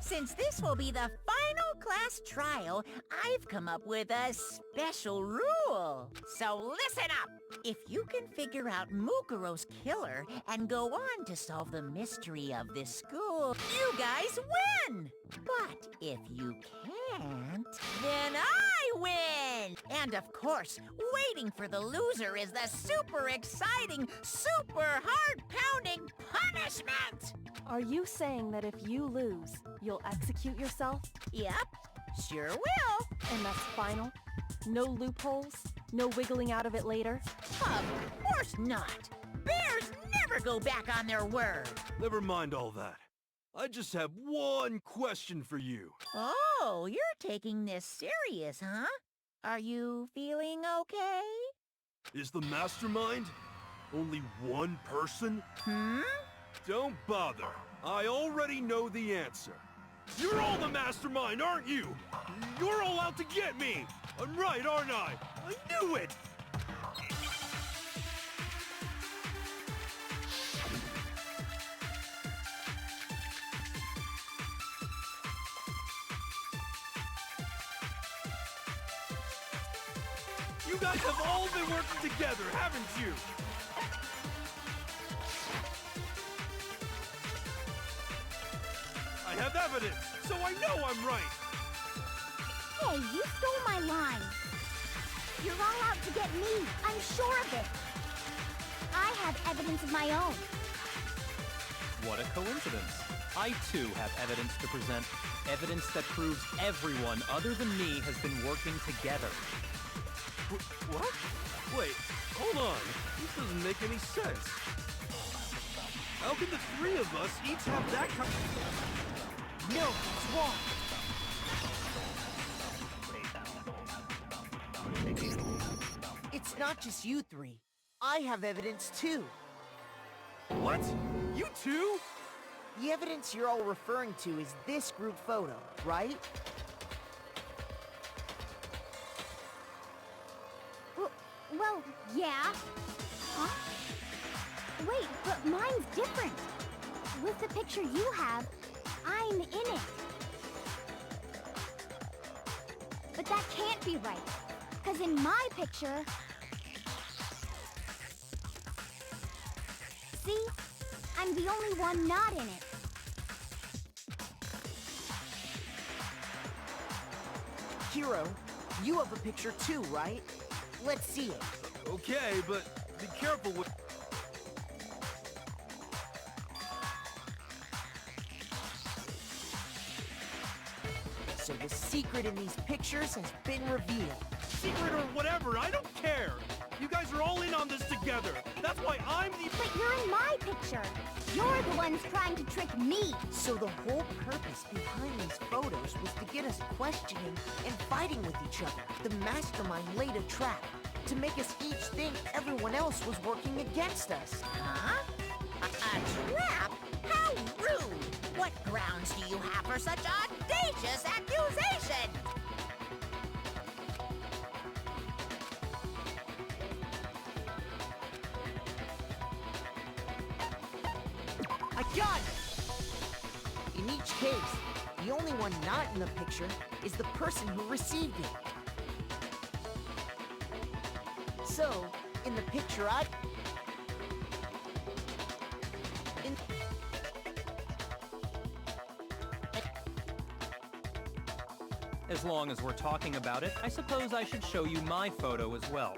Since this will be the final class trial, I've come up with a special rule. So listen up! If you can figure out Mukuro's killer and go on to solve the mystery of this school, you guys win! But if you can't, then I win! And of course, waiting for the loser is the super exciting, super heart-pounding punishment! Are you saying that if you lose, you'll execute yourself? Yep, sure will. And that's final? No loopholes? No wiggling out of it later? Of course not. Bears never go back on their word. Never mind all that. I just have one question for you. Oh, you're taking this serious, huh? Are you feeling okay? Is the mastermind only one person? Don't bother. I already know the answer. You're all the mastermind, aren't you? You're all out to get me! I'm right, aren't I? I knew it! You guys have all been working together, haven't you? I have evidence, so I know I'm right. Hey, you stole my line. You're all out to get me. I'm sure of it. I have evidence of my own. What a coincidence. I too have evidence to present. Evidence that proves everyone other than me has been working together. What? Wait, hold on. This doesn't make any sense. How can the three of us each have that kind of... No, it's wrong. It's not just you three. I have evidence too. What? You too? The evidence you're all referring to is this group photo, right? Well, yeah. Huh? Wait, but mine's different. With the picture you have, I'm in it. But that can't be right, because in my picture... See? I'm the only one not in it. Mukuro, you have a picture too, right? Let's see it. Okay, but be careful with... So the secret in these pictures has been revealed. Secret or whatever, I don't care! You guys are all in on this together! That's why I'm the... But you're in my picture. You're the ones trying to trick me. So the whole purpose behind these photos was to get us questioning and fighting with each other. The mastermind laid a trap to make us each think everyone else was working against us. Huh? A trap? How rude! What grounds do you have for such audacious accusation? I got it! In each case, the only one not in the picture is the person who received it. So, in the picture As long as we're talking about it, I suppose I should show you my photo as well.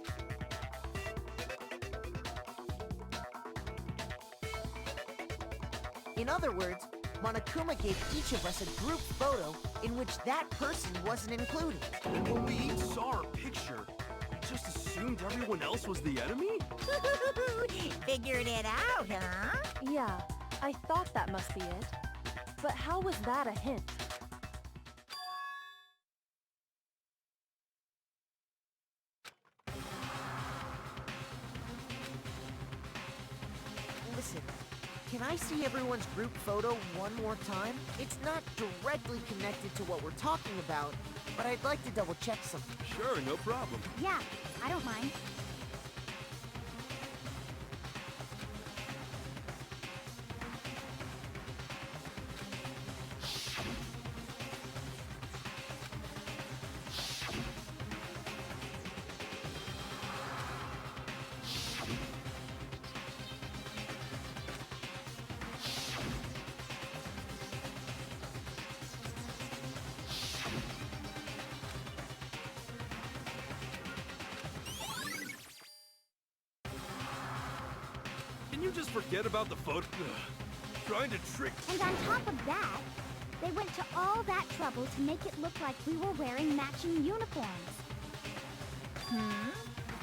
In other words, Monokuma gave each of us a group photo in which that person wasn't included. When we each saw our picture, we just assumed everyone else was the enemy? Figured it out, huh? Yeah, I thought that must be it. But how was that a hint? Listen, can I see everyone's group photo one more time? It's not directly connected to what we're talking about, but I'd like to double check something. Sure, no problem. Yeah, I don't mind. Can you just forget about the photo? Trying to trick... And on top of that, they went to all that trouble to make it look like we were wearing matching uniforms.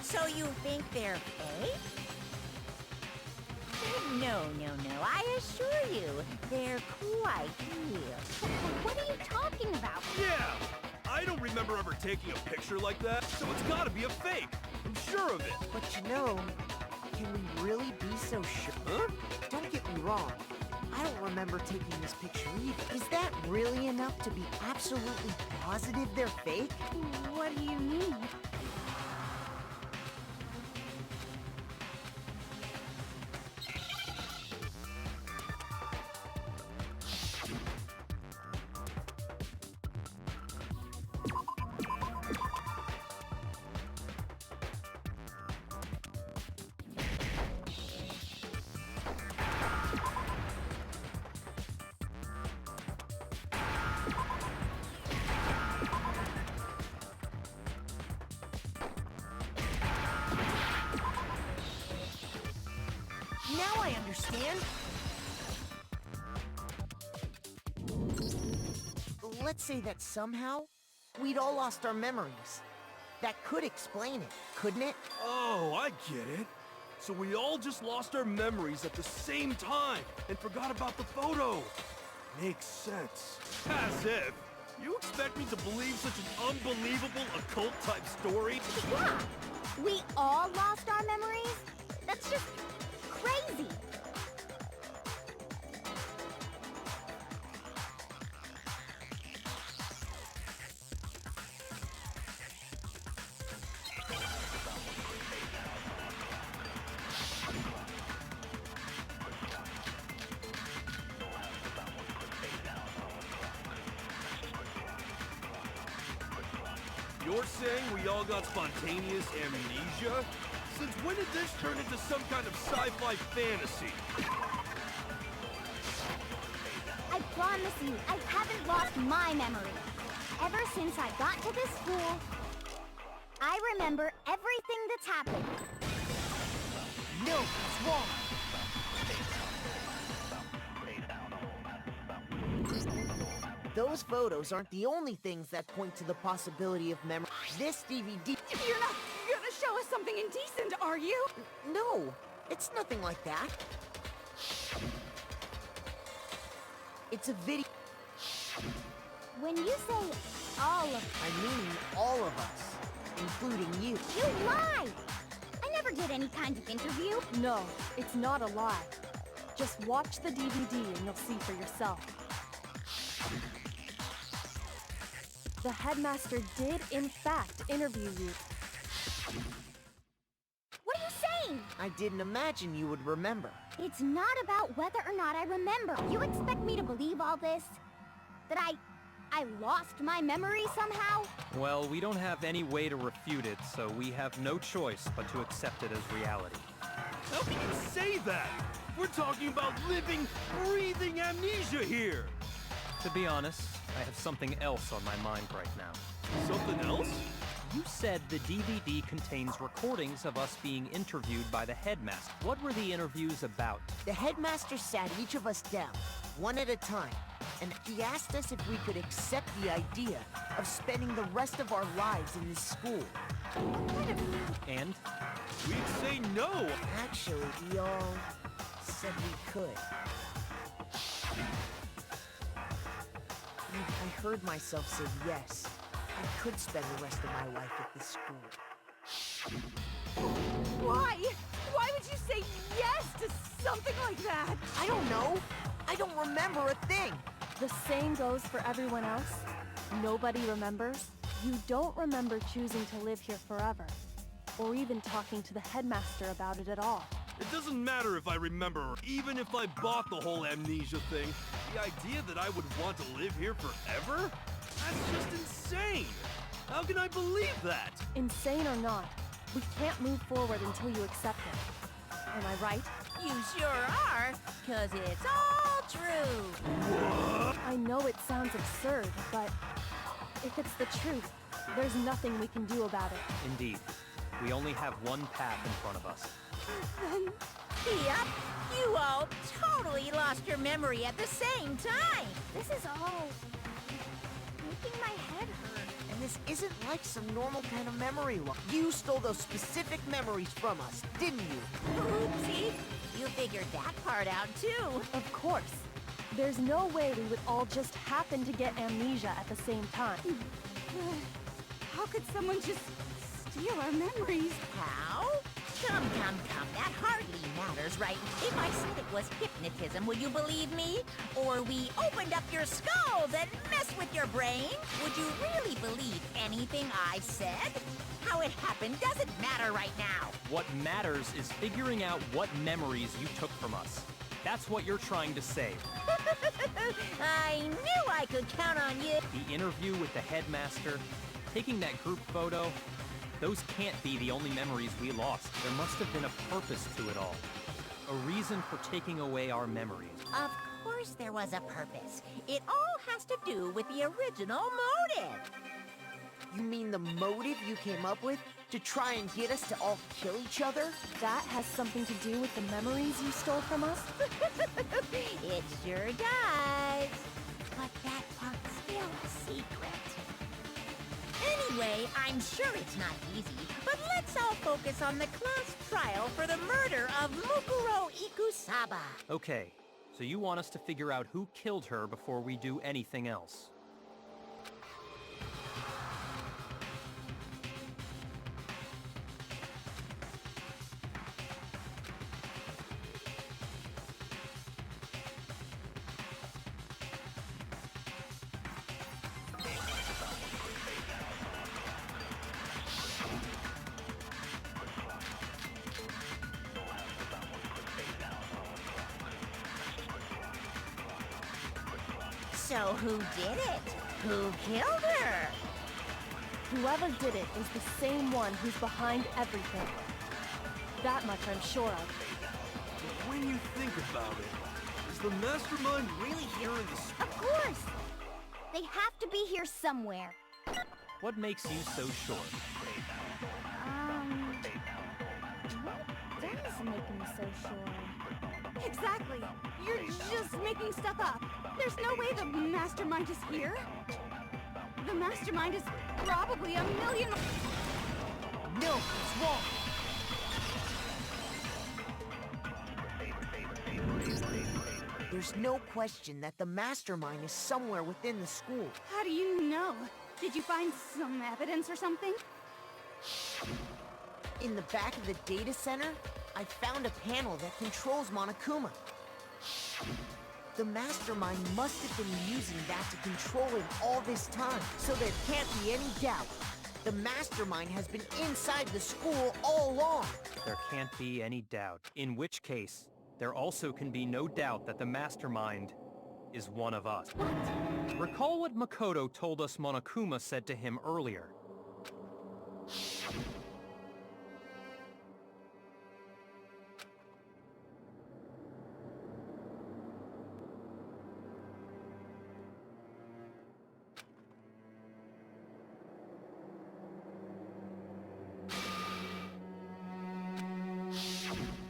So you think they're fake? No, I assure you, they're quite real. What are you talking about? Yeah! I don't remember ever taking a picture like that, so it's gotta be a fake. I'm sure of it. But you know, can we really be so sure? Huh? Don't get me wrong. I don't remember taking this picture either. Is that really enough to be absolutely positive they're fake? What do you mean? Now I understand. Let's say that somehow we'd all lost our memories. That could explain it, couldn't it? Oh, I get it. So we all just lost our memories at the same time and forgot about the photo. Makes sense. As if. You expect me to believe such an unbelievable occult-type story? Yeah, we all lost our memories? That's just crazy. You're saying we all got spontaneous amnesia? Since when did this turn into some kind of sci-fi fantasy? I promise you, I haven't lost my memory. ever since I got to this school, I remember everything that's happened. No, it's wrong. Those photos aren't the only things that point to the possibility of memory. This DVD... You're not gonna show us something indecent, are you? No, it's nothing like that. It's a video... When you say all of I mean all of us, including you. you lied! I never did any kind of interview. No, it's not a lie. Just watch the DVD and you'll see for yourself. The headmaster did, in fact, interview you. What are you saying? I didn't imagine you would remember. It's not about whether or not I remember. You expect me to believe all this? That I lost my memory somehow? Well, we don't have any way to refute it, so we have no choice but to accept it as reality. How can you say that? We're talking about living, breathing amnesia here! To be honest, I have something else on my mind right now. Something else? You said the DVD contains recordings of us being interviewed by the headmaster. What were the interviews about? The headmaster sat each of us down, one at a time, and he asked us if we could accept the idea of spending the rest of our lives in this school. And? We'd say no! Actually, we all said we could. I heard myself say yes. I could spend the rest of my life at this school. Why? Why would you say yes to something like that? I don't know. I don't remember a thing. The same goes for everyone else. Nobody remembers. You don't remember choosing to live here forever, or even talking to the headmaster about it at all. It doesn't matter if I remember, or even if I bought the whole amnesia thing. The idea that I would want to live here forever? That's just insane! How can I believe that? Insane or not, we can't move forward until you accept it. Am I right? You sure are, 'cause it's all true. I know it sounds absurd, but if it's the truth, there's nothing we can do about it. Indeed. We only have one path in front of us. Yep, you all totally lost your memory at the same time. This is all making my head hurt. And this isn't like some normal kind of memory loss. You stole those specific memories from us, didn't you? Oopsie, you figured that part out too. Of course. There's no way we would all just happen to get amnesia at the same time. How could someone just steal our memories? How? Come, that hardly matters, right? If I said it was hypnotism, would you believe me? Or we opened up your skulls and messed with your brain? Would you really believe anything I said? How it happened doesn't matter right now. What matters is figuring out what memories you took from us. That's what you're trying to say. I knew I could count on you. The interview with the headmaster, taking that group photo, those can't be the only memories we lost. There must have been a purpose to it all. A reason for taking away our memories. Of course there was a purpose. It all has to do with the original motive. You mean the motive you came up with to try and get us to all kill each other? That has something to do with the memories you stole from us? It sure does. But that part's still a secret. Anyway, I'm sure it's not easy, but let's all focus on the class trial for the murder of Mukuro Ikusaba. Okay, so you want us to figure out who killed her before we do anything else. So who did it? Who killed her? Whoever did it is the same one who's behind everything. That much I'm sure of. But when you think about it, is the mastermind really here in the school? Of course! They have to be here somewhere. What makes you so sure? What does make me so sure? Exactly. You're just making stuff up. There's no way the mastermind is here. The mastermind is probably a million... No, it's wrong. There's no question that the mastermind is somewhere within the school. How do you know? Did you find some evidence or something? In the back of the data center, I found a panel that controls Monokuma. The mastermind must have been using that to control him all this time, so there can't be any doubt. The mastermind has been inside the school all along. There can't be any doubt. In which case, there also can be no doubt that the mastermind is one of us. What? Recall what Mukuro told us Monokuma said to him earlier.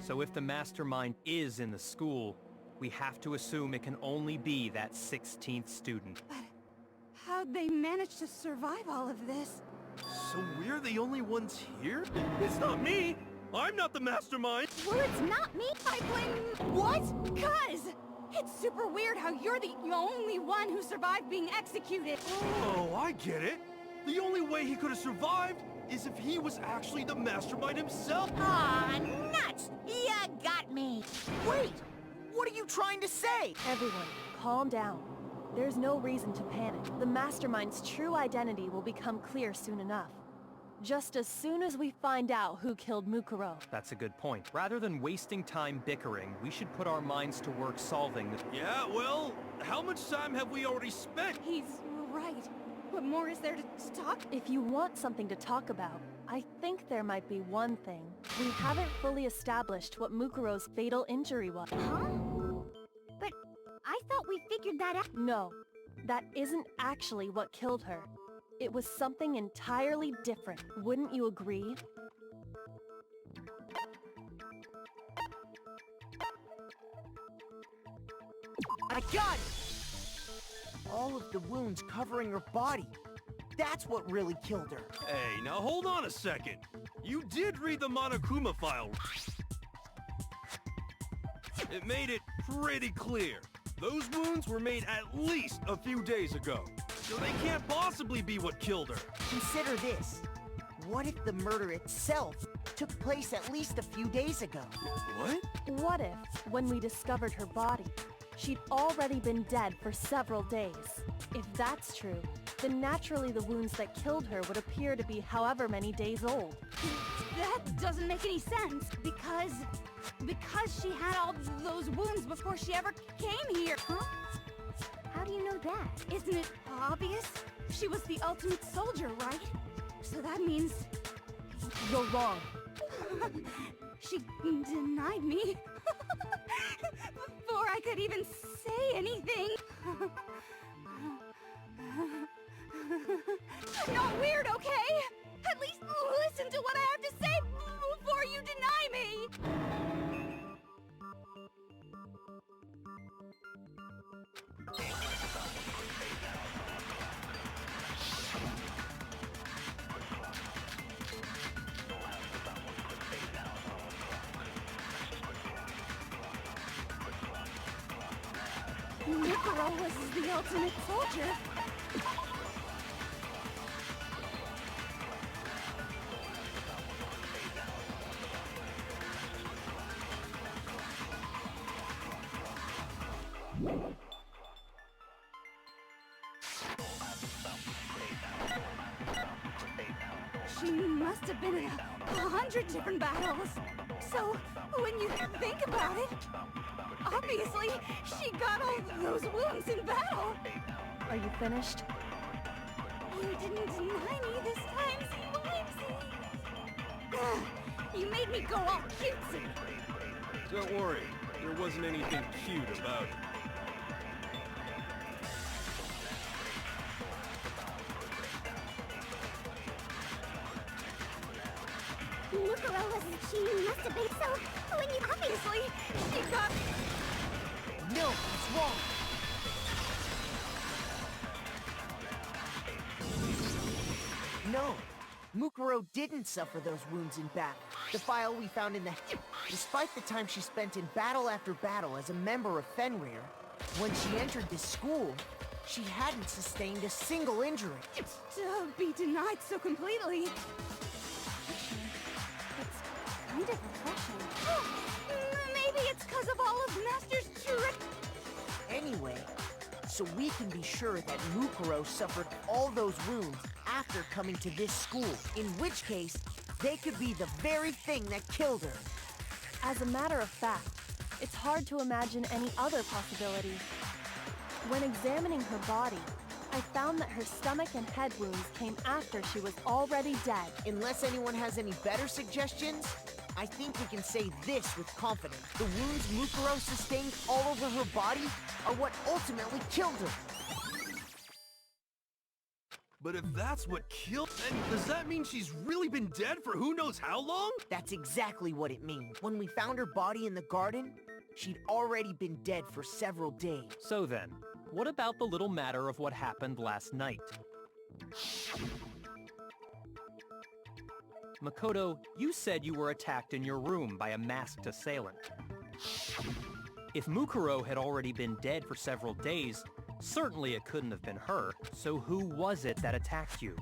So if the mastermind is in the school, we have to assume it can only be that 16th student. But how'd they manage to survive all of this? So we're the only ones here? It's not me! I'm not the mastermind! Well, it's not me. I blame... What? Cuz! It's super weird how you're the only one who survived being executed. Oh, I get it. The only way he could have survived is if he was actually the mastermind himself. Aw, nuts! You got me! Wait! What are you trying to say? Everyone, calm down. There's no reason to panic. The mastermind's true identity will become clear soon enough. Just as soon as we find out who killed Mukuro. That's a good point. Rather than wasting time bickering, we should put our minds to work solving the... Yeah, well, how much time have we already spent? He's right. What more is there to talk? If you want something to talk about, I think there might be one thing. We haven't fully established what Mukuro's fatal injury was. Huh? But I thought we figured that out. No, that isn't actually what killed her. It was something entirely different. Wouldn't you agree? I got it! All of the wounds covering her body. That's what really killed her. Hey, now hold on a second. You did read the Monokuma file. It made it pretty clear. Those wounds were made at least a few days ago. So they can't possibly be what killed her. Consider this. What if the murder itself took place at least a few days ago? What? What if, when we discovered her body, she'd already been dead for several days? If that's true, then naturally the wounds that killed her would appear to be however many days old. That doesn't make any sense, because she had all those wounds before she ever came here. Huh? How do you know that? Isn't it obvious? She was the ultimate soldier, right? So that means... You're wrong. She denied me. Before I could even say anything. I'm not weird, okay? At least listen to what I have to say before you deny me! Mukuro was the ultimate soldier. She must have been in 100 different battles. So, when you think about it, obviously, she got all those wounds in battle. Are you finished? You didn't deny me this time, Wimsey. You made me go all cutesy. Don't worry, there wasn't anything cute about it. She must have been so... when you... Obviously, she got... No, it's wrong. No, Mukuro didn't suffer those wounds in battle. The file we found in the... Despite the time she spent in battle after battle as a member of Fenrir, when she entered this school, she hadn't sustained a single injury. To be denied so completely. It's kind of refreshing. Maybe it's because of all of Master's trick. Anyway, so we can be sure that Mukuro suffered all those wounds after coming to this school, in which case, they could be the very thing that killed her. As a matter of fact, it's hard to imagine any other possibility. When examining her body, I found that her stomach and head wounds came after she was already dead. Unless anyone has any better suggestions, I think we can say this with confidence. The wounds Mukuro sustained all over her body are what ultimately killed her. But if that's what killed, then does that mean she's really been dead for who knows how long? That's exactly what it means. When we found her body in the garden, she'd already been dead for several days. So then, what about the little matter of what happened last night? Makoto, you said you were attacked in your room by a masked assailant. If Mukuro had already been dead for several days, certainly it couldn't have been her. So who was it that attacked you?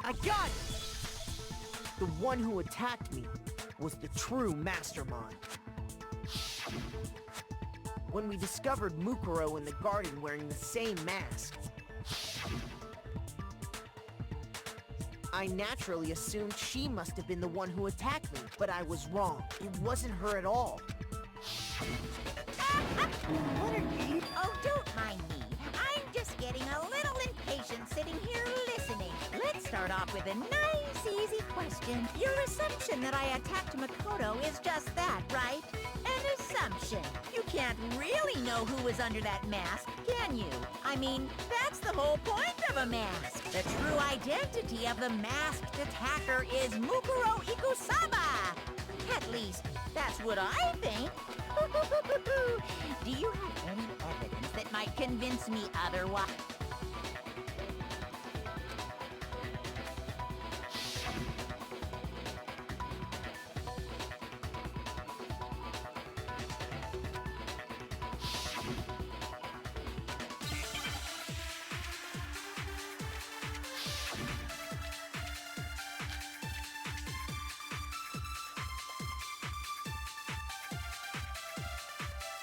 I got it! The one who attacked me was the true mastermind. When we discovered Mukuro in the garden wearing the same mask, I naturally assumed she must have been the one who attacked me, but I was wrong. It wasn't her at all. What are you? Oh, don't mind me. I'm just getting a little impatient sitting here listening. Let's start off with a nice, easy question. Your assumption that I attacked Makoto is just that, right? An assumption. You can't really know who was under that mask, can you? I mean, that's the whole point of a mask. The true identity of the masked attacker is Mukuro Ikusaba. At least, that's what I think. Do you have any evidence that might convince me otherwise?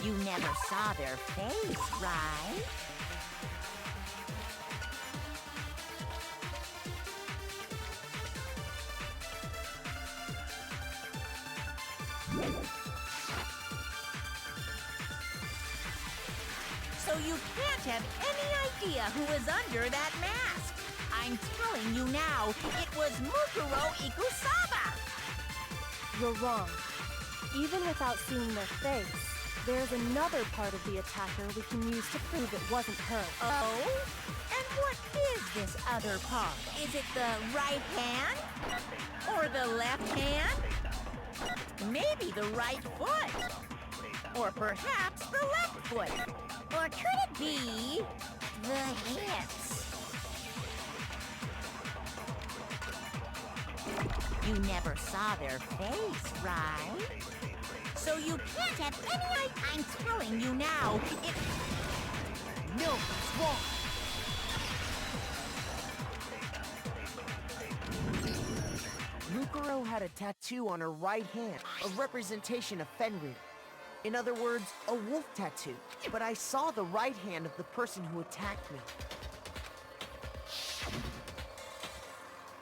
You never saw their face, right? So you can't have any idea who was under that mask. I'm telling you now, it was Mukuro Ikusaba! You're wrong. Even without seeing their face, there's another part of the attacker we can use to prove it wasn't her. Oh? And what is this other part? Is it the right hand? Or the left hand? Maybe the right foot? Or perhaps the left foot? Or could it be the hips? You never saw their face, right? So you can't have any idea. I'm telling you now, it... No, it's wrong. Mukuro had a tattoo on her right hand, a representation of Fenrir. In other words, a wolf tattoo. But I saw the right hand of the person who attacked me.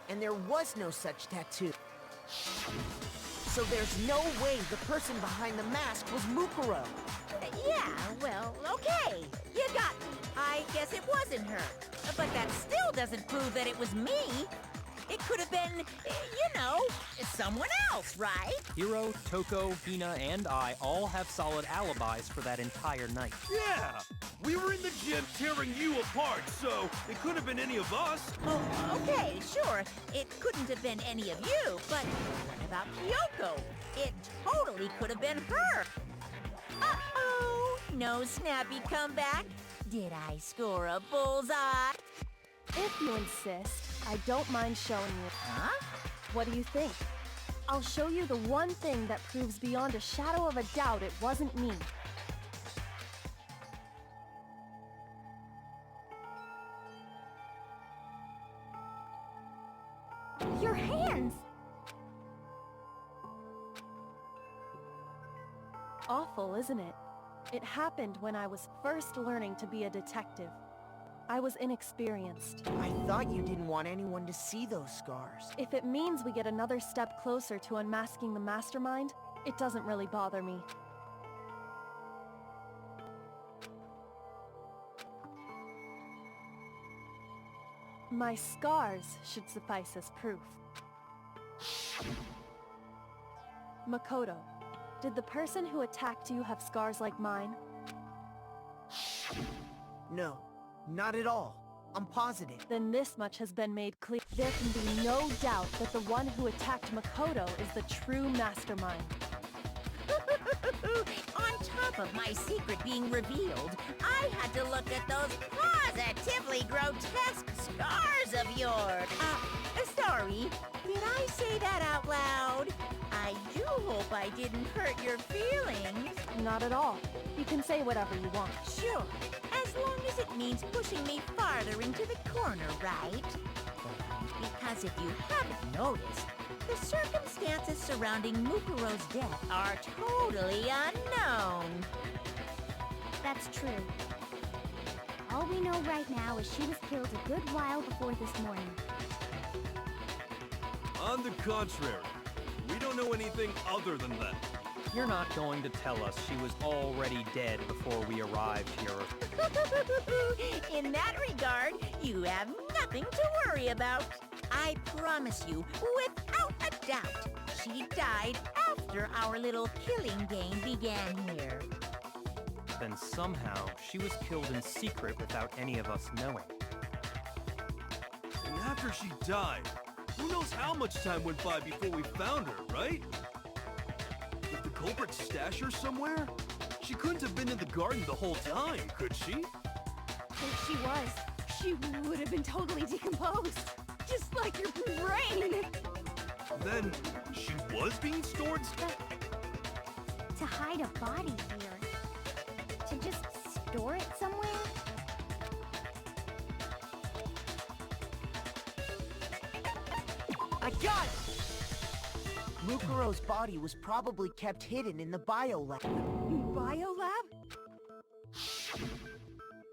And there was no such tattoo. So there's no way the person behind the mask was Mukuro. Yeah, well, okay. You got me. I guess it wasn't her. But that still doesn't prove that it was me. It could have been, someone else, right? Hiro, Toko, Hina, and I all have solid alibis for that entire night. Yeah! We were in the gym tearing you apart, so it could have been any of us. Oh, okay, sure. It couldn't have been any of you, but what about Kyoko? It totally could have been her. Uh-oh! No snappy comeback? Did I score a bullseye? If you insist, I don't mind showing you. Huh? What do you think? I'll show you the one thing that proves beyond a shadow of a doubt it wasn't me. Your hands! Awful, isn't it? It happened when I was first learning to be a detective. I was inexperienced. I thought you didn't want anyone to see those scars. If it means we get another step closer to unmasking the mastermind, it doesn't really bother me. My scars should suffice as proof. Makoto, did the person who attacked you have scars like mine? No, not at all. I'm positive. Then this much has been made clear. There can be no doubt that the one who attacked Makoto is the true mastermind. On top of my secret being revealed, I had to look at those positively grotesque scars of yours. Sorry, did I say that out loud? I do hope I didn't hurt your feelings. Not at all. You can say whatever you want. Sure, as long as it means pushing me farther into the corner, right? Because if you haven't noticed, the circumstances surrounding Mukuro's death are totally unknown. That's true. All we know right now is she was killed a good while before this morning. On the contrary, we don't know anything other than that. You're not going to tell us she was already dead before we arrived here. In that regard, you have nothing to worry about. I promise you, without a doubt, she died after our little killing game began here. Then somehow, she was killed in secret without any of us knowing. And after she died, who knows how much time went by before we found her, right? Did the culprit stash her somewhere? She couldn't have been in the garden the whole time, could she? If she was, she would have been totally decomposed. Just like your brain. Then, she was being stored? To hide a body here. To just store it somewhere? I got it! Mukuro's body was probably kept hidden in the biolab. Biolab?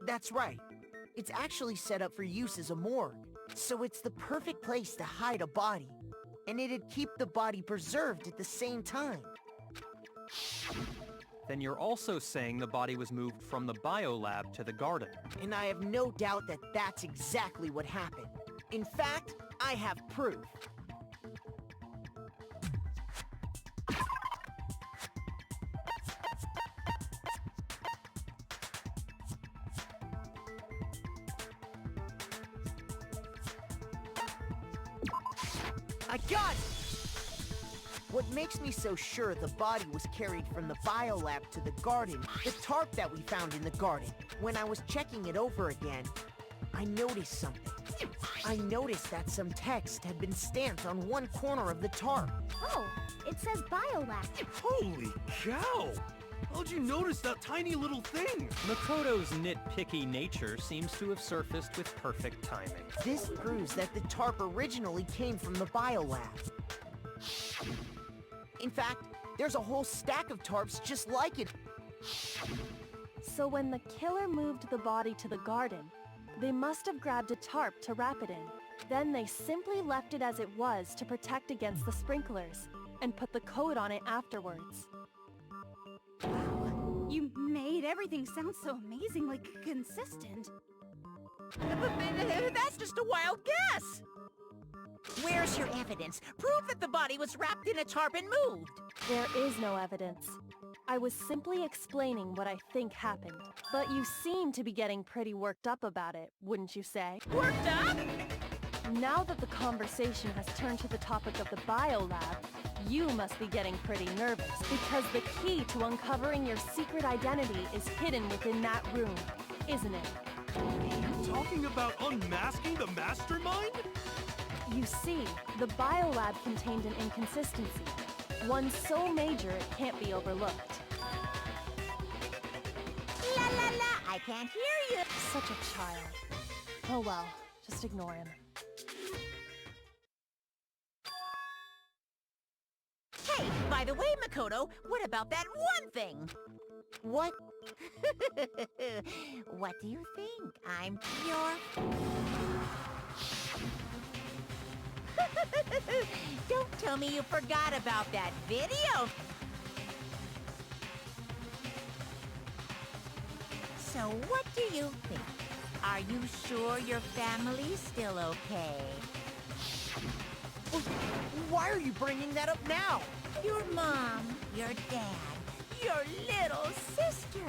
That's right. It's actually set up for use as a morgue. So it's the perfect place to hide a body. And it'd keep the body preserved at the same time. Then you're also saying the body was moved from the biolab to the garden. And I have no doubt that that's exactly what happened. In fact, I have proof. I got it! What makes me so sure the body was carried from the biolab to the garden, the tarp that we found in the garden. When I was checking it over again, I noticed something. I noticed that some text had been stamped on one corner of the tarp. Oh, it says biolab. Holy cow! How'd you notice that tiny little thing? Makoto's nitpicky nature seems to have surfaced with perfect timing. This proves that the tarp originally came from the biolab. In fact, there's a whole stack of tarps just like it. So when the killer moved the body to the garden, they must have grabbed a tarp to wrap it in. Then they simply left it as it was to protect against the sprinklers, and put the coat on it afterwards. Wow, you made everything sound so amazingly consistent. That's just a wild guess. Where's your evidence? Prove that the body was wrapped in a tarp and moved. There is no evidence. I was simply explaining what I think happened. But you seem to be getting pretty worked up about it, wouldn't you say? Worked up? Now that the conversation has turned to the topic of the biolab, you must be getting pretty nervous because the key to uncovering your secret identity is hidden within that room, isn't it? Are you talking about unmasking the mastermind? You see, the biolab contained an inconsistency. One so major it can't be overlooked. La la la, I can't hear you. Such a child. Oh well, just ignore him. Hey, by the way, Mukuro, what about that one thing? What? What do you think? I'm pure... Don't tell me you forgot about that video. So what do you think? Are you sure your family's still okay? Why are you bringing that up now? Your mom, your dad, your little sister.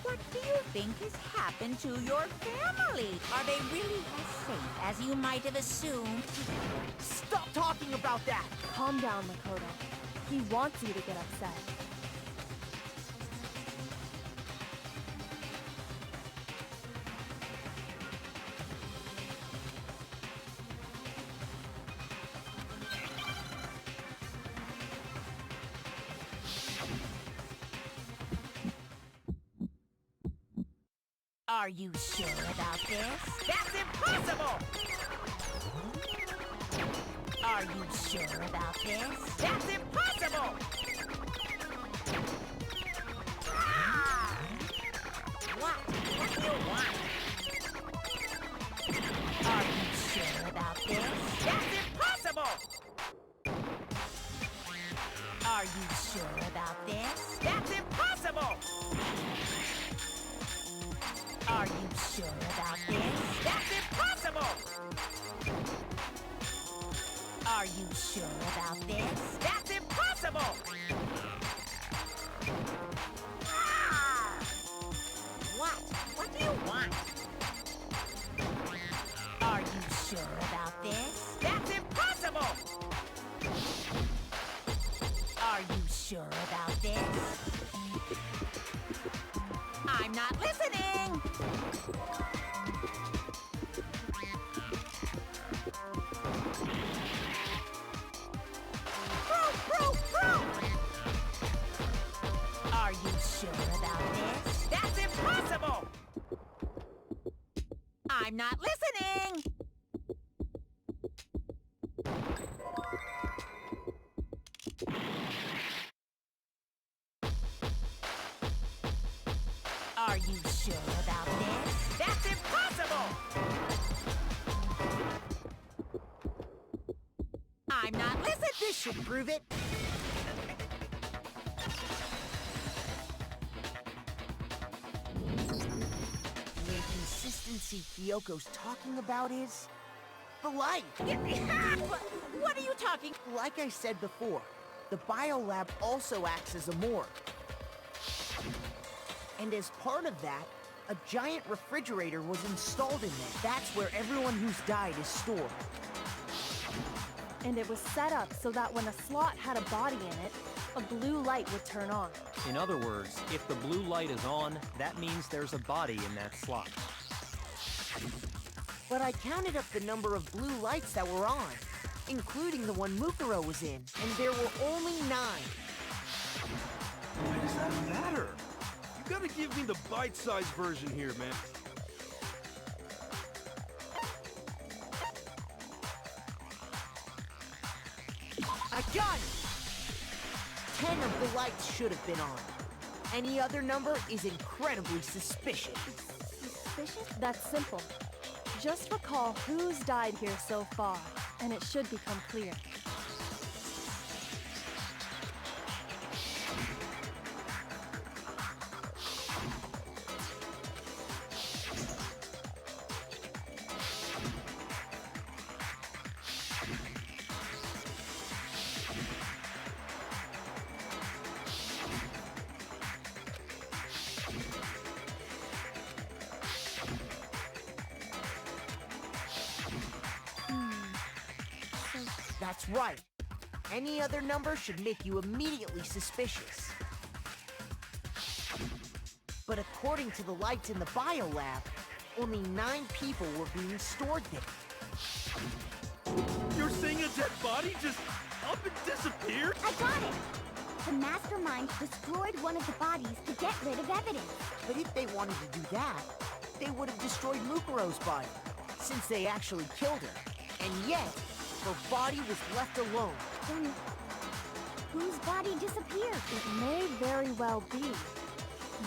What do you think has happened to your family? Are they really as safe as you might have assumed? Stop talking about that! Calm down, Mukuro. He wants you to get upset. Are you sure about this? That's impossible! Are you sure about this? That's impossible! Ah! What do you want? Are you sure about this? That's impossible! Are you sure about this? That's impossible! Are you sure about this? That's impossible! Are you sure about this? That's impossible! Ah! What do you want? Are you sure about this? That's impossible! Are you sure about this? I'm not listening! Are you sure about this? That's impossible! I'm not listening! Are you sure about this? That's impossible! I'm not listening! This should prove it. The inconsistency Kyoko's talking about is... the light! What are you talking? Like I said before, the biolab also acts as a morgue. And as part of that, a giant refrigerator was installed in there. That's where everyone who's died is stored. And it was set up so that when a slot had a body in it, a blue light would turn on. In other words, if the blue light is on, that means there's a body in that slot. But I counted up the number of blue lights that were on, including the one Mukuro was in, and there were only 9. Why does that matter? You gotta give me the bite-sized version here, man. I got it! 10 of the lights should have been on. Any other number is incredibly suspicious. Suspicious? That's simple. Just recall who's died here so far, and it should become clear. That's right. Any other number should make you immediately suspicious. But according to the lights in the biolab, only 9 people were being stored there. You're saying a dead body just up and disappeared? I got it! The mastermind destroyed one of the bodies to get rid of evidence. But if they wanted to do that, they would have destroyed Mukuro's body, since they actually killed her. And yet, her body was left alone. Then, whose body disappeared? It may very well be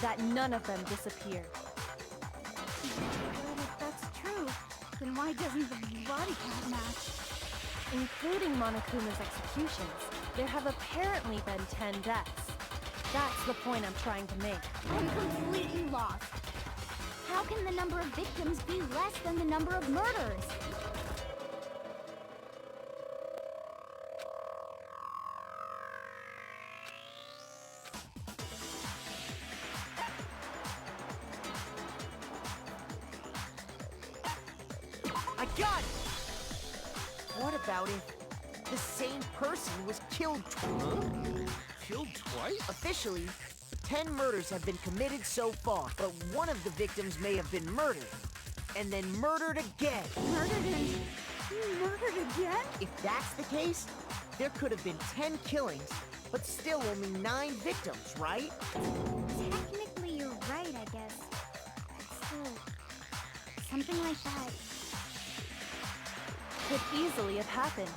that none of them disappeared. But if that's true, then why doesn't the body count match? Including Monokuma's executions, there have apparently been 10 deaths. That's the point I'm trying to make. I'm completely lost. How can the number of victims be less than the number of murders? I got it! What about if the same person was killed Killed twice? Officially, 10 murders have been committed so far, but one of the victims may have been murdered, and then murdered again. Murdered and murdered again? If that's the case, there could have been 10 killings, but still only 9 victims, right? Technically, you're right, I guess. But still, something like that. Could easily have happened.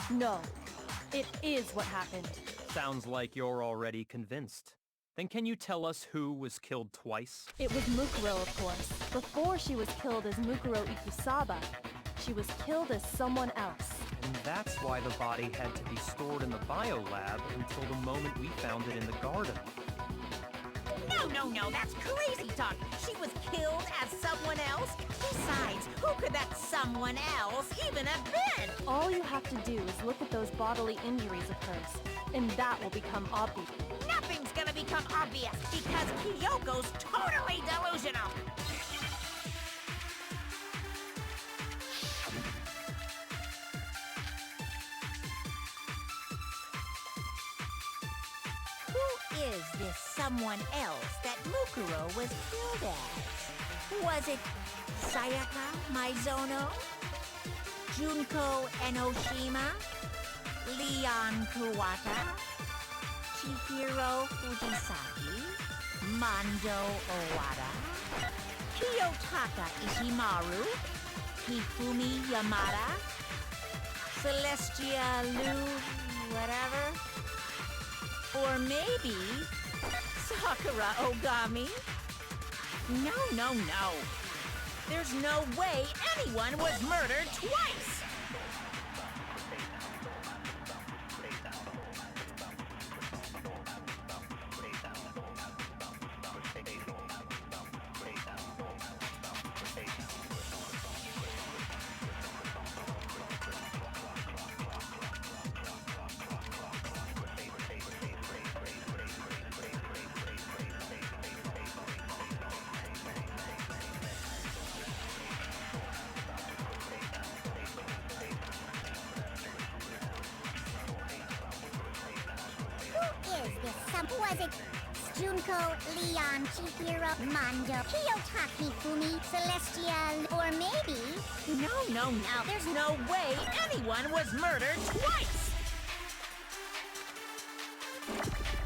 No, it is what happened. Sounds like you're already convinced. Then can you tell us who was killed twice? It was Mukuro, of course. Before she was killed as Mukuro Ikusaba, she was killed as someone else. And that's why the body had to be stored in the biolab until the moment we found it in the garden. No, that's crazy talk. She was killed as someone else? Besides, who could that someone else even have been? All you have to do is look at those bodily injuries of hers, and that will become obvious. Nothing's gonna become obvious because Kyoko's totally delusional. Who is this someone else that Mukuro was killed as? Was it Sayaka Maizono? Junko Enoshima? Leon Kuwata? Chihiro Fujisaki? Mondo Owada? Kiyotaka Ishimaru? Hifumi Yamada? Celestia Lu... whatever? Or maybe... Sakura Ogami? No. There's no way anyone was murdered twice! Was it Junko, Leon, Chihiro, Mondo, Kiyotaki, Fumi, Celestia, or maybe... No. There's no way anyone was murdered twice!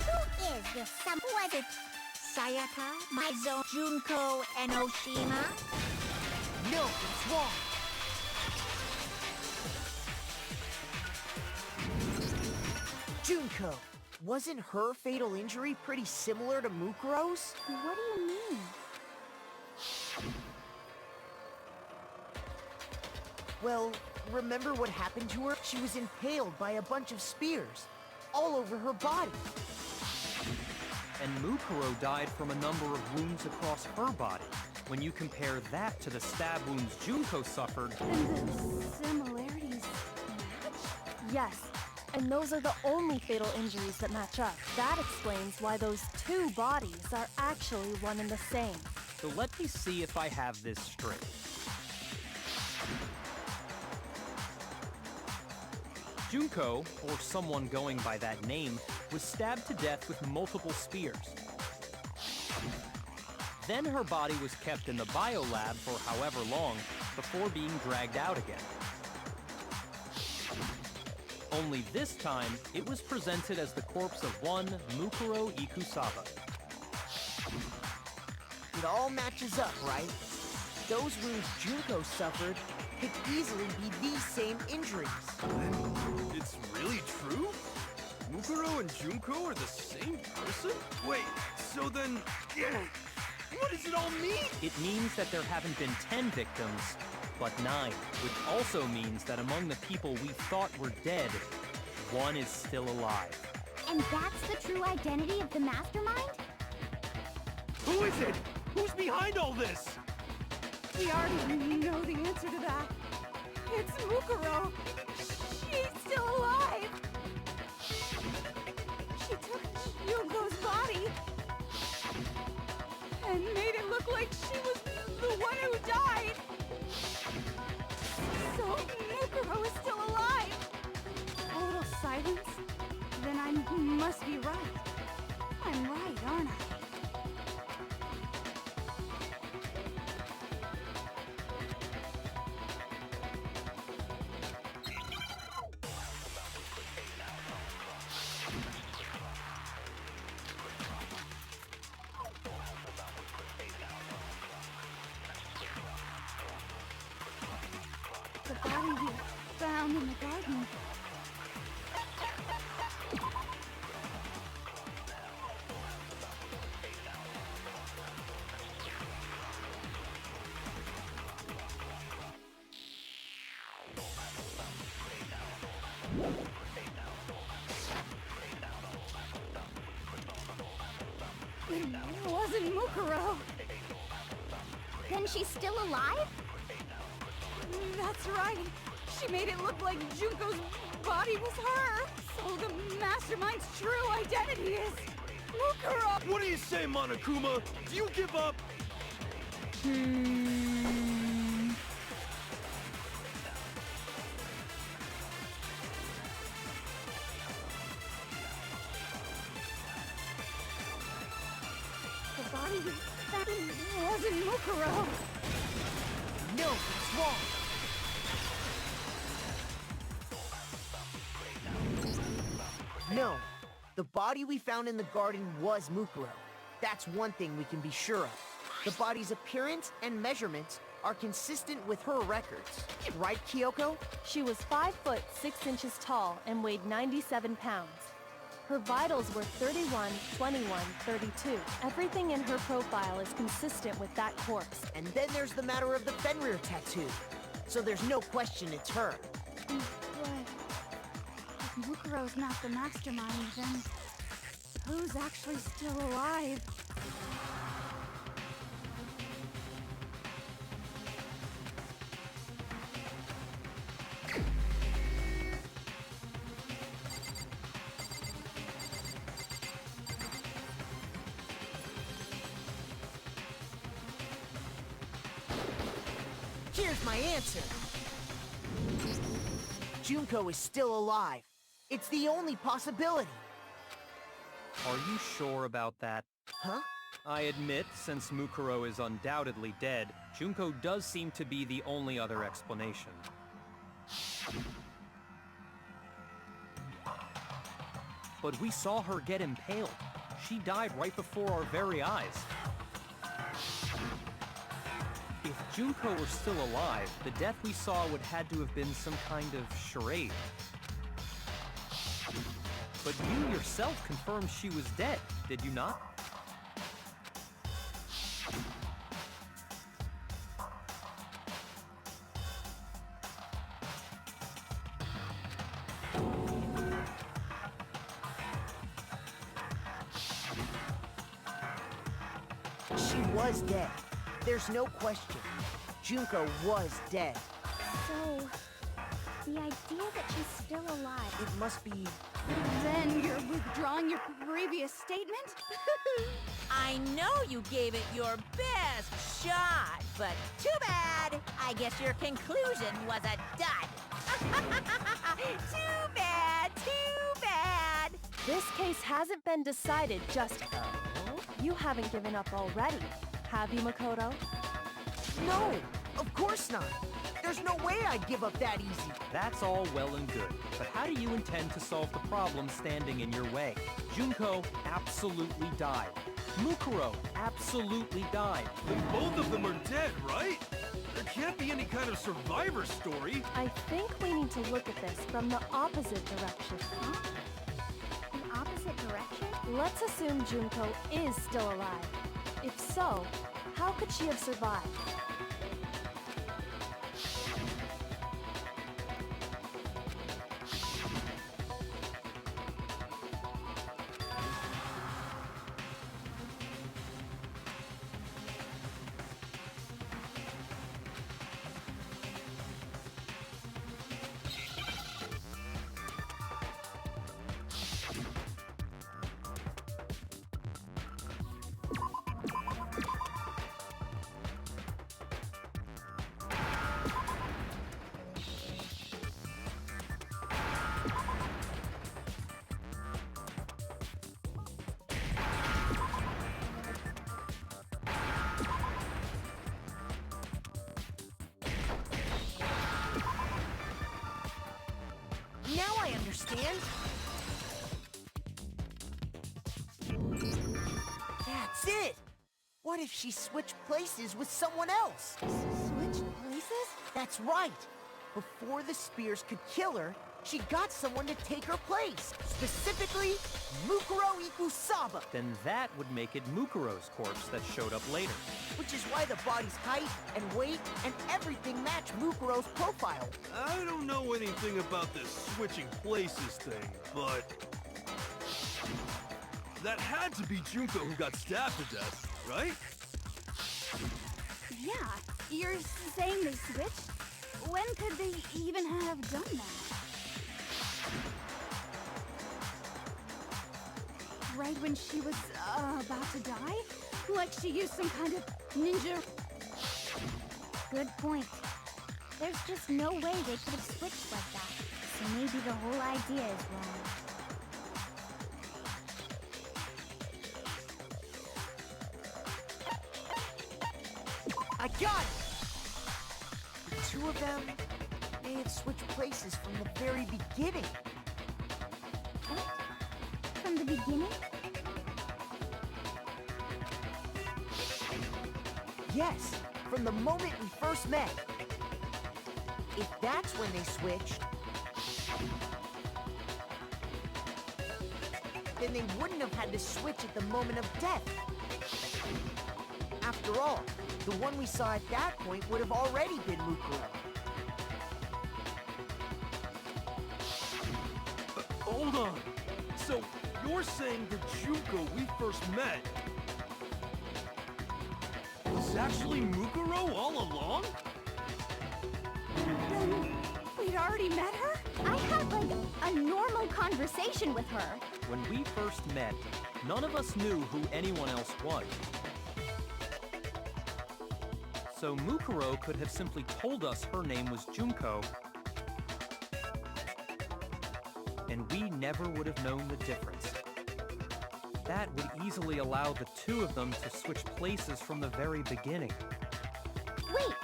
Who is this some... Was it Sayaka, Maizo, Junko, Enoshima? No, it's wrong. Junko. Wasn't her fatal injury pretty similar to Mukuro's? What do you mean? Well, remember what happened to her? She was impaled by a bunch of spears, all over her body. And Mukuro died from a number of wounds across her body. When you compare that to the stab wounds Junko suffered... And the similarities match? Yes, and those are the only fatal injuries that match up. That explains why those two bodies are actually one and the same. So let me see if I have this straight. Junko, or someone going by that name, was stabbed to death with multiple spears. Then her body was kept in the biolab for however long before being dragged out again. Only this time, it was presented as the corpse of one Mukuro Ikusawa. It all matches up, right? Those wounds Junko suffered could easily be these same injuries. Then it's really true? Mukuro and Junko are the same person? Wait, so then... what does it all mean? It means that there haven't been 10 victims, but 9, which also means that among the people we thought were dead, one is still alive. And that's the true identity of the mastermind? Who is it? Who's behind all this? We already know the answer to that. It's Mukuro. She's still alive. She took Junko's body and made it look like she was the one who died. So Mukuro is still alive. A little silence? Then I must be right. I'm right, aren't I? The body we found in the garden. It wasn't Mukuro. Then she's still alive? That's right. She made it look like Junko's body was her. So the mastermind's true identity is Mukuro. What do you say, Monokuma? Do you give up? The body we found Wasn't Mukuro. No, it's wrong. No, the body we found in the garden was Mukuro. That's one thing we can be sure of. The body's appearance and measurements are consistent with her records. Right, Kyoko? She was 5 foot 6 inches tall and weighed 97 pounds. Her vitals were 31, 21, 32. Everything in her profile is consistent with that corpse. And then there's the matter of the Fenrir tattoo. So there's no question it's her. But if Mukuro's not the mastermind, then Who's actually still alive? Here's my answer. Junko is still alive. It's the only possibility. Are you sure about that? Huh? I admit, since Mukuro is undoubtedly dead, Junko does seem to be the only other explanation. But we saw her get impaled. She died right before our very eyes. If Junko were still alive, the death we saw would had to have been some kind of charade. But you yourself confirmed she was dead, did you not? She was dead. There's no question. Junko was dead. so the idea that she's still alive. It must be... Then you're withdrawing your previous statement? I know you gave it your best shot, but too bad. I guess your conclusion was a dud. Too bad, too bad. This case hasn't been decided just yet. You haven't given up already, have you, Mukuro? No, of course not. There's no way I'd give up that easy. That's all well and good, but how do you intend to solve the problem standing in your way? Junko absolutely died. Mukuro absolutely died. Then both of them are dead, right? There can't be any kind of survivor story. I think we need to look at this from the opposite direction. Huh? The opposite direction? Let's assume Junko is still alive. If so, how could she have survived? Now I understand. That's it. What if she switched places with someone else? Switch places? That's right. Before the spears could kill her, she got someone to take her place. Specifically, Mukuro Ikusaba. Then that would make it Mukuro's corpse that showed up later. Which is why the body's height and weight and everything match Mukuro's profile. I don't know anything about this switching places thing, but... that had to be Junko who got stabbed to death, right? Yeah, you're saying they switched? When could they even have done that? Right when she was about to die? Like she used some kind of ninja... Good point. There's just no way they could have switched like that. So maybe the whole idea is wrong. I got it! The two of them may have switched places from the very beginning. What? From the beginning? Yes, from the moment we first met. If that's when they switched, then they wouldn't have had to switch at the moment of death. After all, the one we saw at that point would have already been Mukuro. Hold on. So, you're saying the Junko we first met was actually Mukuro all along? Then we'd already met her? I had, like, a normal conversation with her. When we first met, none of us knew who anyone else was. So Mukuro could have simply told us her name was Junko, and we never would have known the difference. That would easily allow the two of them to switch places from the very beginning. Wait,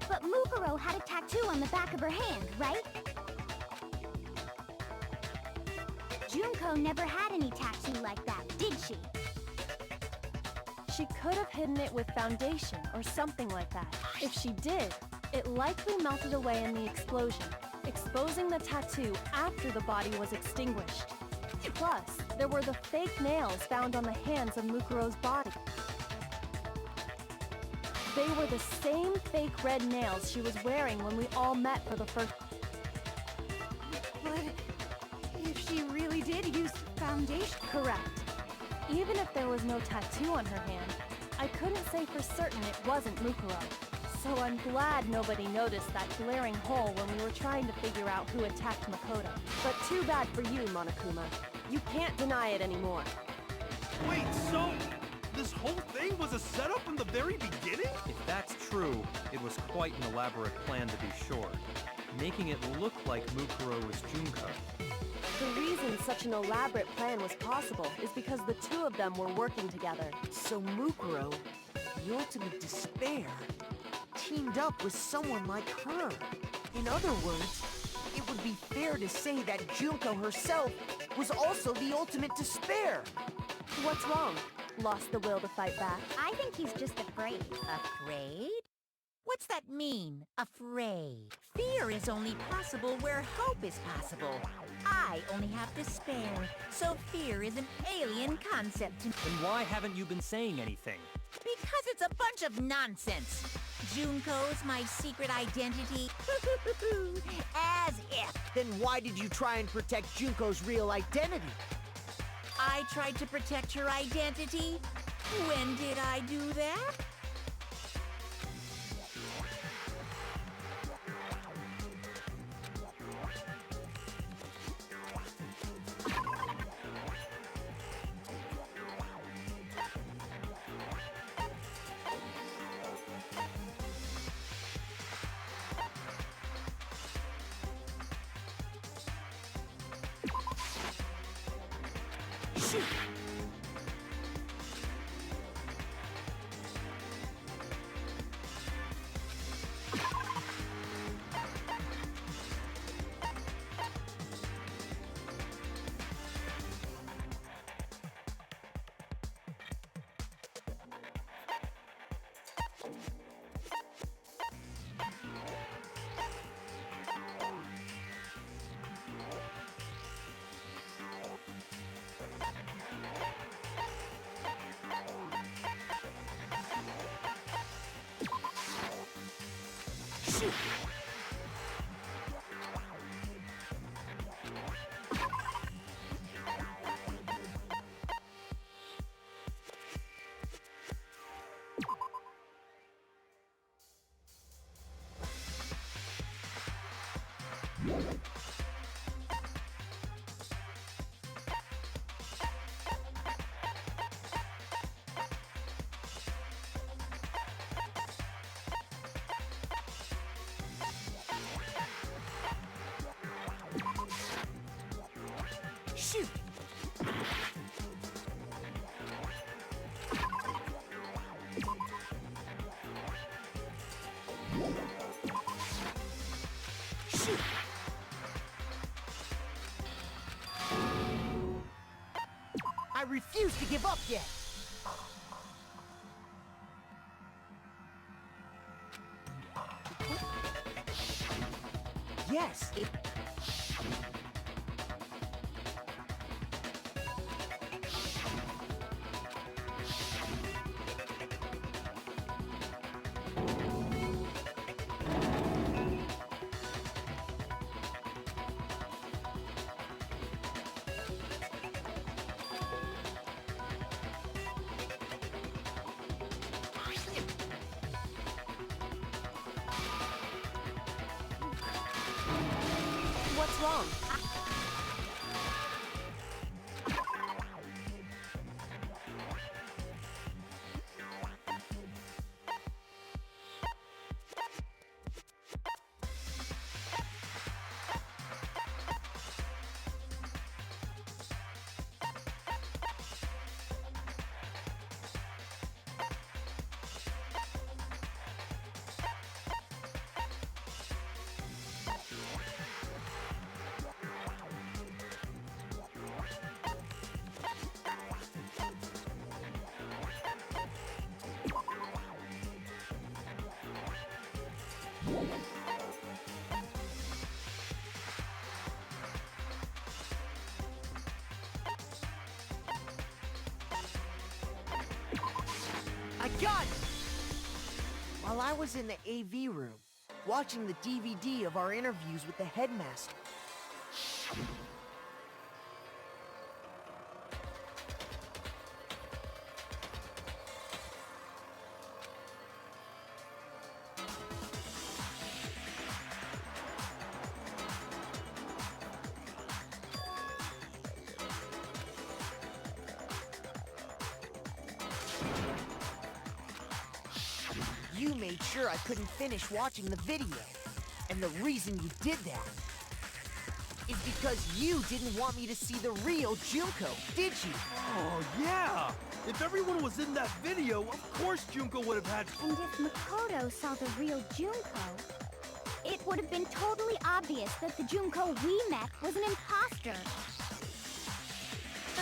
but Mukuro had a tattoo on the back of her hand, right? Junko never had any tattoo like that, did she? She could have hidden it with foundation or something like that. If she did, it likely melted away in the explosion, exposing the tattoo after the body was extinguished. Plus, there were the fake nails found on the hands of Mukuro's body. They were the same fake red nails she was wearing when we all met for the first... But if she really did use foundation... Correct. Even if there was no tattoo on her hand, I couldn't say for certain it wasn't Mukuro. So I'm glad nobody noticed that glaring hole when we were trying to figure out who attacked Makoto. But too bad for you, Monokuma. You can't deny it anymore. Wait, so this whole thing was a setup from the very beginning? If that's true, it was quite an elaborate plan to be sure. making it look like Mukuro was Junko. The reason such an elaborate plan was possible is because the two of them were working together. So Mukuro, the ultimate despair, teamed up with someone like her. In other words, it would be fair to say that Junko herself was also the ultimate despair. What's wrong? Lost the will to fight back? I think he's just afraid. Afraid? What's that mean, afraid? Fear is only possible where hope is possible. I only have despair, so fear is an alien concept to me. Then why haven't you been saying anything? Because it's a bunch of nonsense. Junko's my secret identity. As if. Then why did you try and protect Junko's real identity? I tried to protect her identity? When did I do that? Shoot! Shoot! Shoot! Shoot! I refuse to give up yet! Yes! What's wrong? I got it! While I was in the AV room, watching the DVD of our interviews with the headmaster. You made sure I couldn't finish watching the video. And the reason you did that is because you didn't want me to see the real Junko, did you? Oh, yeah! If everyone was in that video, of course Junko would have had... And if Mukuro saw the real Junko, it would have been totally obvious that the Junko we met was an imposter.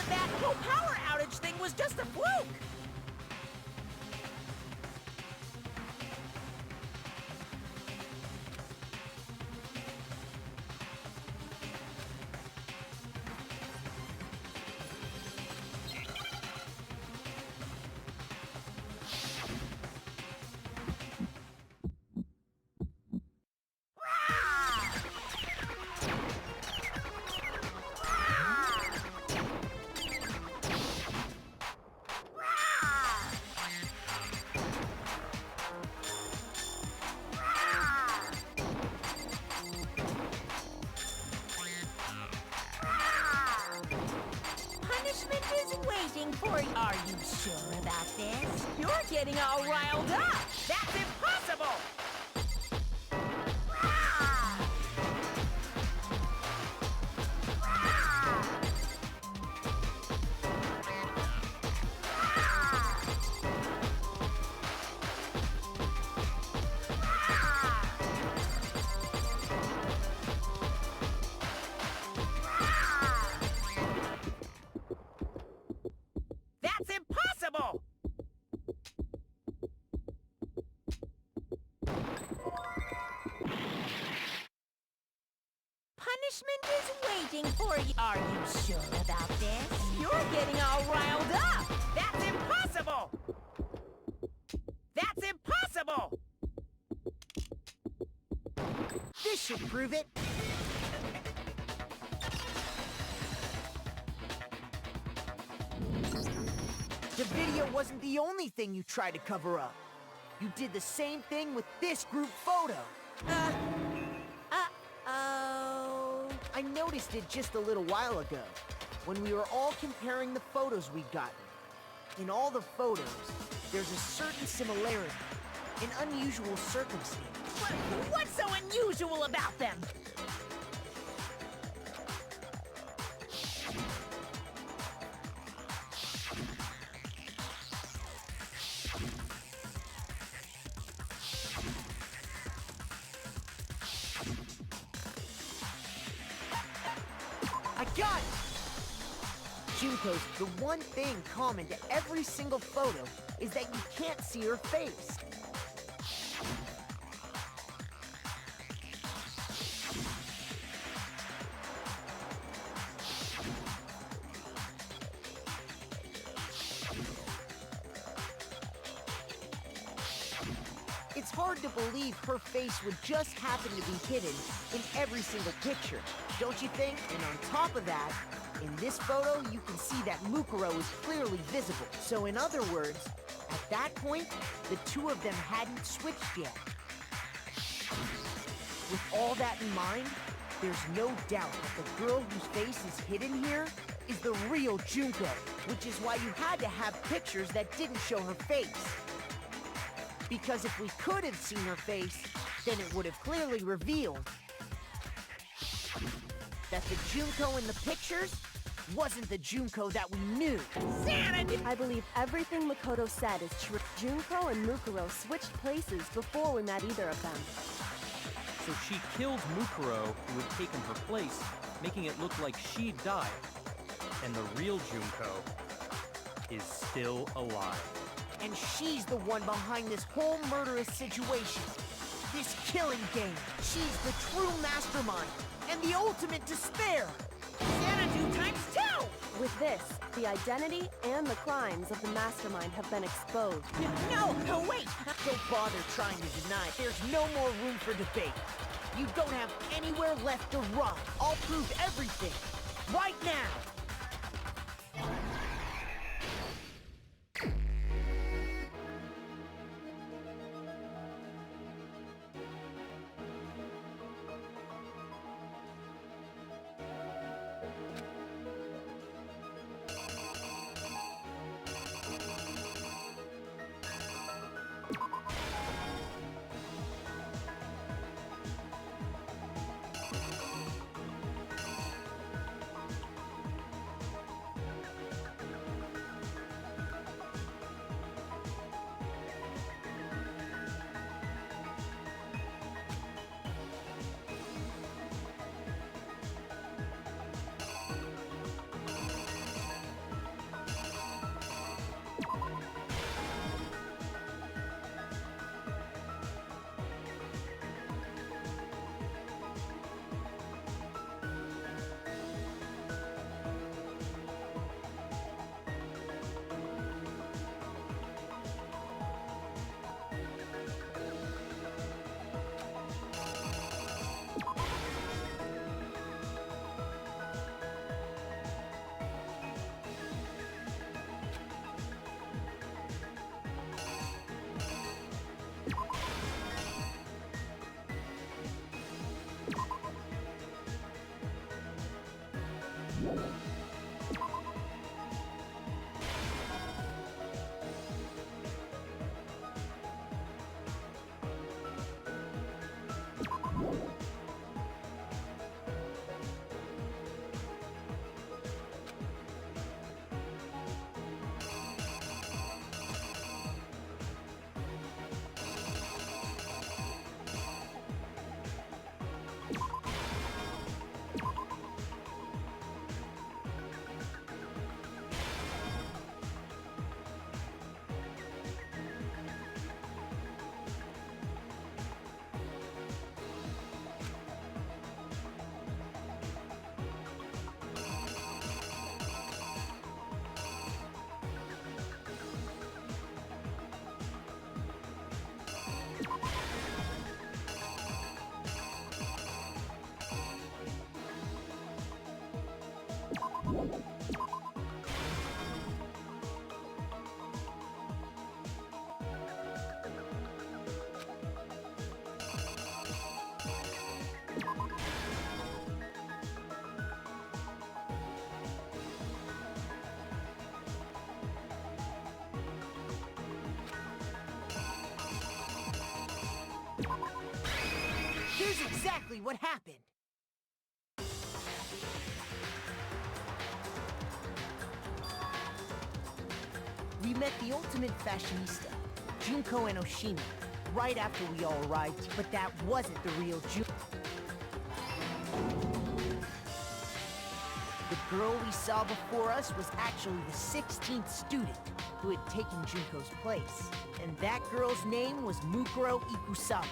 That whole power outage thing was just a fluke! Punishment is waiting for you. Are you sure about this? You're getting all riled up. That's impossible! That's impossible! Punishment is waiting for you. Are you sure about this? You're getting all riled up! That's impossible! That's impossible! This should prove it. The video wasn't the only thing you tried to cover up. You did the same thing with this group photo. Uh-oh. I noticed it just a little while ago, when we were all comparing the photos we'd gotten. In all the photos, there's a certain similarity, an unusual circumstance. What's so unusual about them? I got it! Junko's, the one thing common to every single photo is that you can't see her face. It's hard to believe her face would just happen to be hidden in every single picture, don't you think? And on top of that, in this photo, you can see that Mukuro is clearly visible. So in other words, at that point, the two of them hadn't switched yet. With all that in mind, there's no doubt that the girl whose face is hidden here is the real Junko, which is why you had to have pictures that didn't show her face. Because if we could have seen her face, then it would have clearly revealed that the Junko in the pictures wasn't the Junko that we knew. I believe everything Makoto said is true. Junko and Mukuro switched places before we met either of them. So she killed Mukuro, who had taken her place, making it look like she'd died. And the real Junko is still alive. And she's the one behind this whole murderous situation. This killing game. She's the true mastermind and the ultimate despair. Xanadu times 2! With this, the identity and the crimes of the mastermind have been exposed. No, wait! Don't bother trying to deny it. There's no more room for debate. You don't have anywhere left to run. I'll prove everything. Right now! Here's exactly what happened. We met the ultimate fashionista, Junko and Oshima, right after we all arrived, but that wasn't the real Junko. The girl we saw before us was actually the 16th student who had taken Junko's place, and that girl's name was Mukuro Ikusama.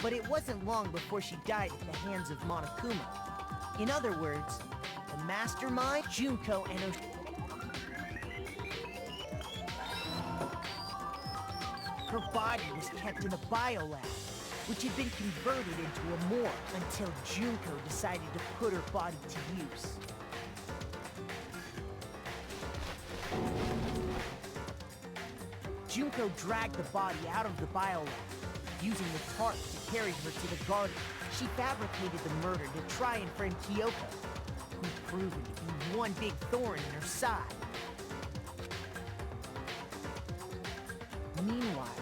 But it wasn't long before she died at the hands of Monokuma. In other words, the mastermind, Junko, and her body was kept in a biolab, which had been converted into a morgue until Junko decided to put her body to use. Junko dragged the body out of the biolab, using the tarp to carry her to the garden. She fabricated the murder to try and friend Kyoko, who proved to be one big thorn in her side. Meanwhile,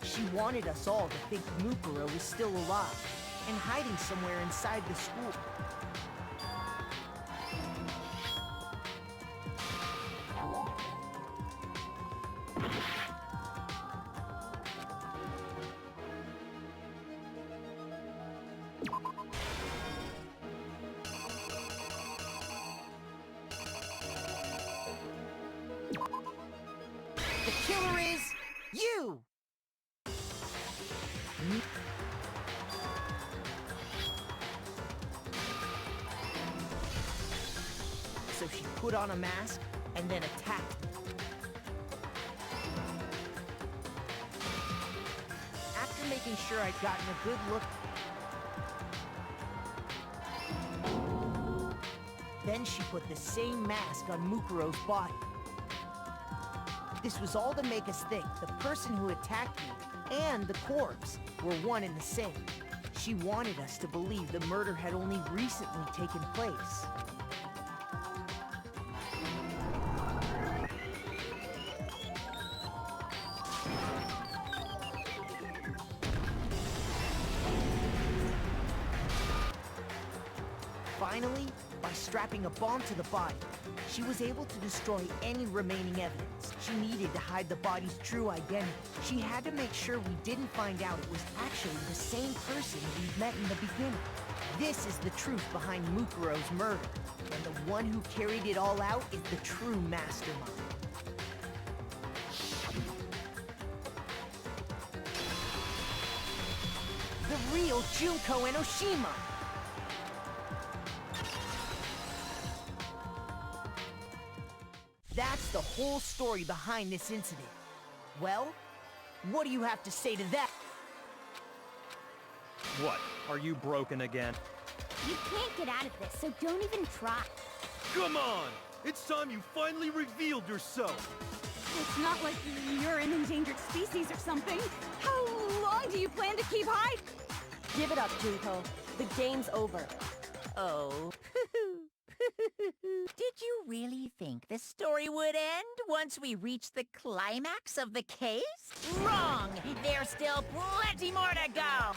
she wanted us all to think Mukuro was still alive and hiding somewhere inside the school. The killer is you! So she put on a mask and then attacked me. After making sure I'd gotten a good look, then she put the same mask on Mukuro's body. This was all to make us think the person who attacked me and the corpse were one and the same. She wanted us to believe the murder had only recently taken place. Finally, by strapping a bomb to the body, she was able to destroy any remaining evidence she needed to hide the body's true identity. She had to make sure we didn't find out it was actually the same person we'd met in the beginning. This is the truth behind Mukuro's murder, and the one who carried it all out is the true mastermind. The real Junko and Oshima! That's the whole story behind this incident. Well, what do you have to say to that? What? Are you broken again? You can't get out of this, so don't even try. Come on! It's time you finally revealed yourself! It's not like you're an endangered species or something. How long do you plan to keep hiding? Give it up, Junko. The game's over. Oh. Did you really think the story would end once we reached the climax of the case? Wrong! There's still plenty more to go!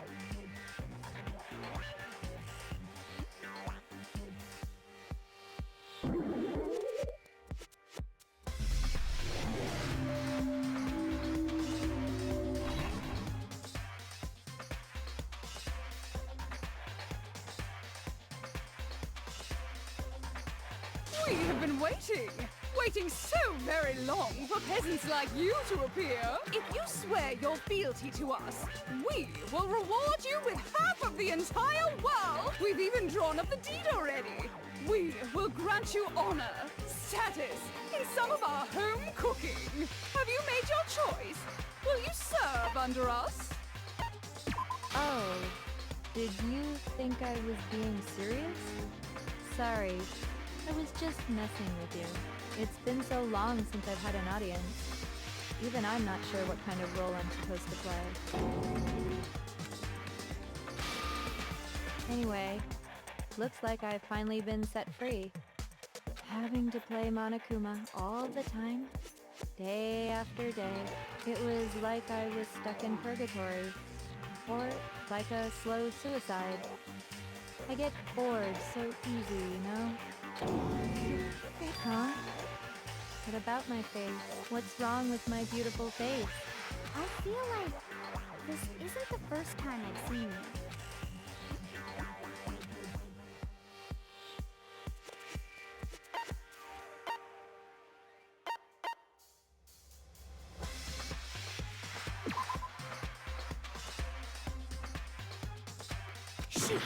We have been waiting so very long for peasants like you to appear. If you swear your fealty to us, we will reward you with half of the entire world. We've even drawn up the deed already. We will grant you honor, status, in some of our home cooking. Have you made your choice? Will you serve under us? Oh, did you think I was being serious? Sorry, I was just messing with you. It's been so long since I've had an audience. Even I'm not sure what kind of role I'm supposed to play. Anyway, looks like I've finally been set free. Having to play Monokuma all the time, Day after day. It was like I was stuck in purgatory. Or like a slow suicide. I get bored so easy, you know? Huh? What about my face? What's wrong with my beautiful face? I feel like this isn't the first time I've seen you. Shoot!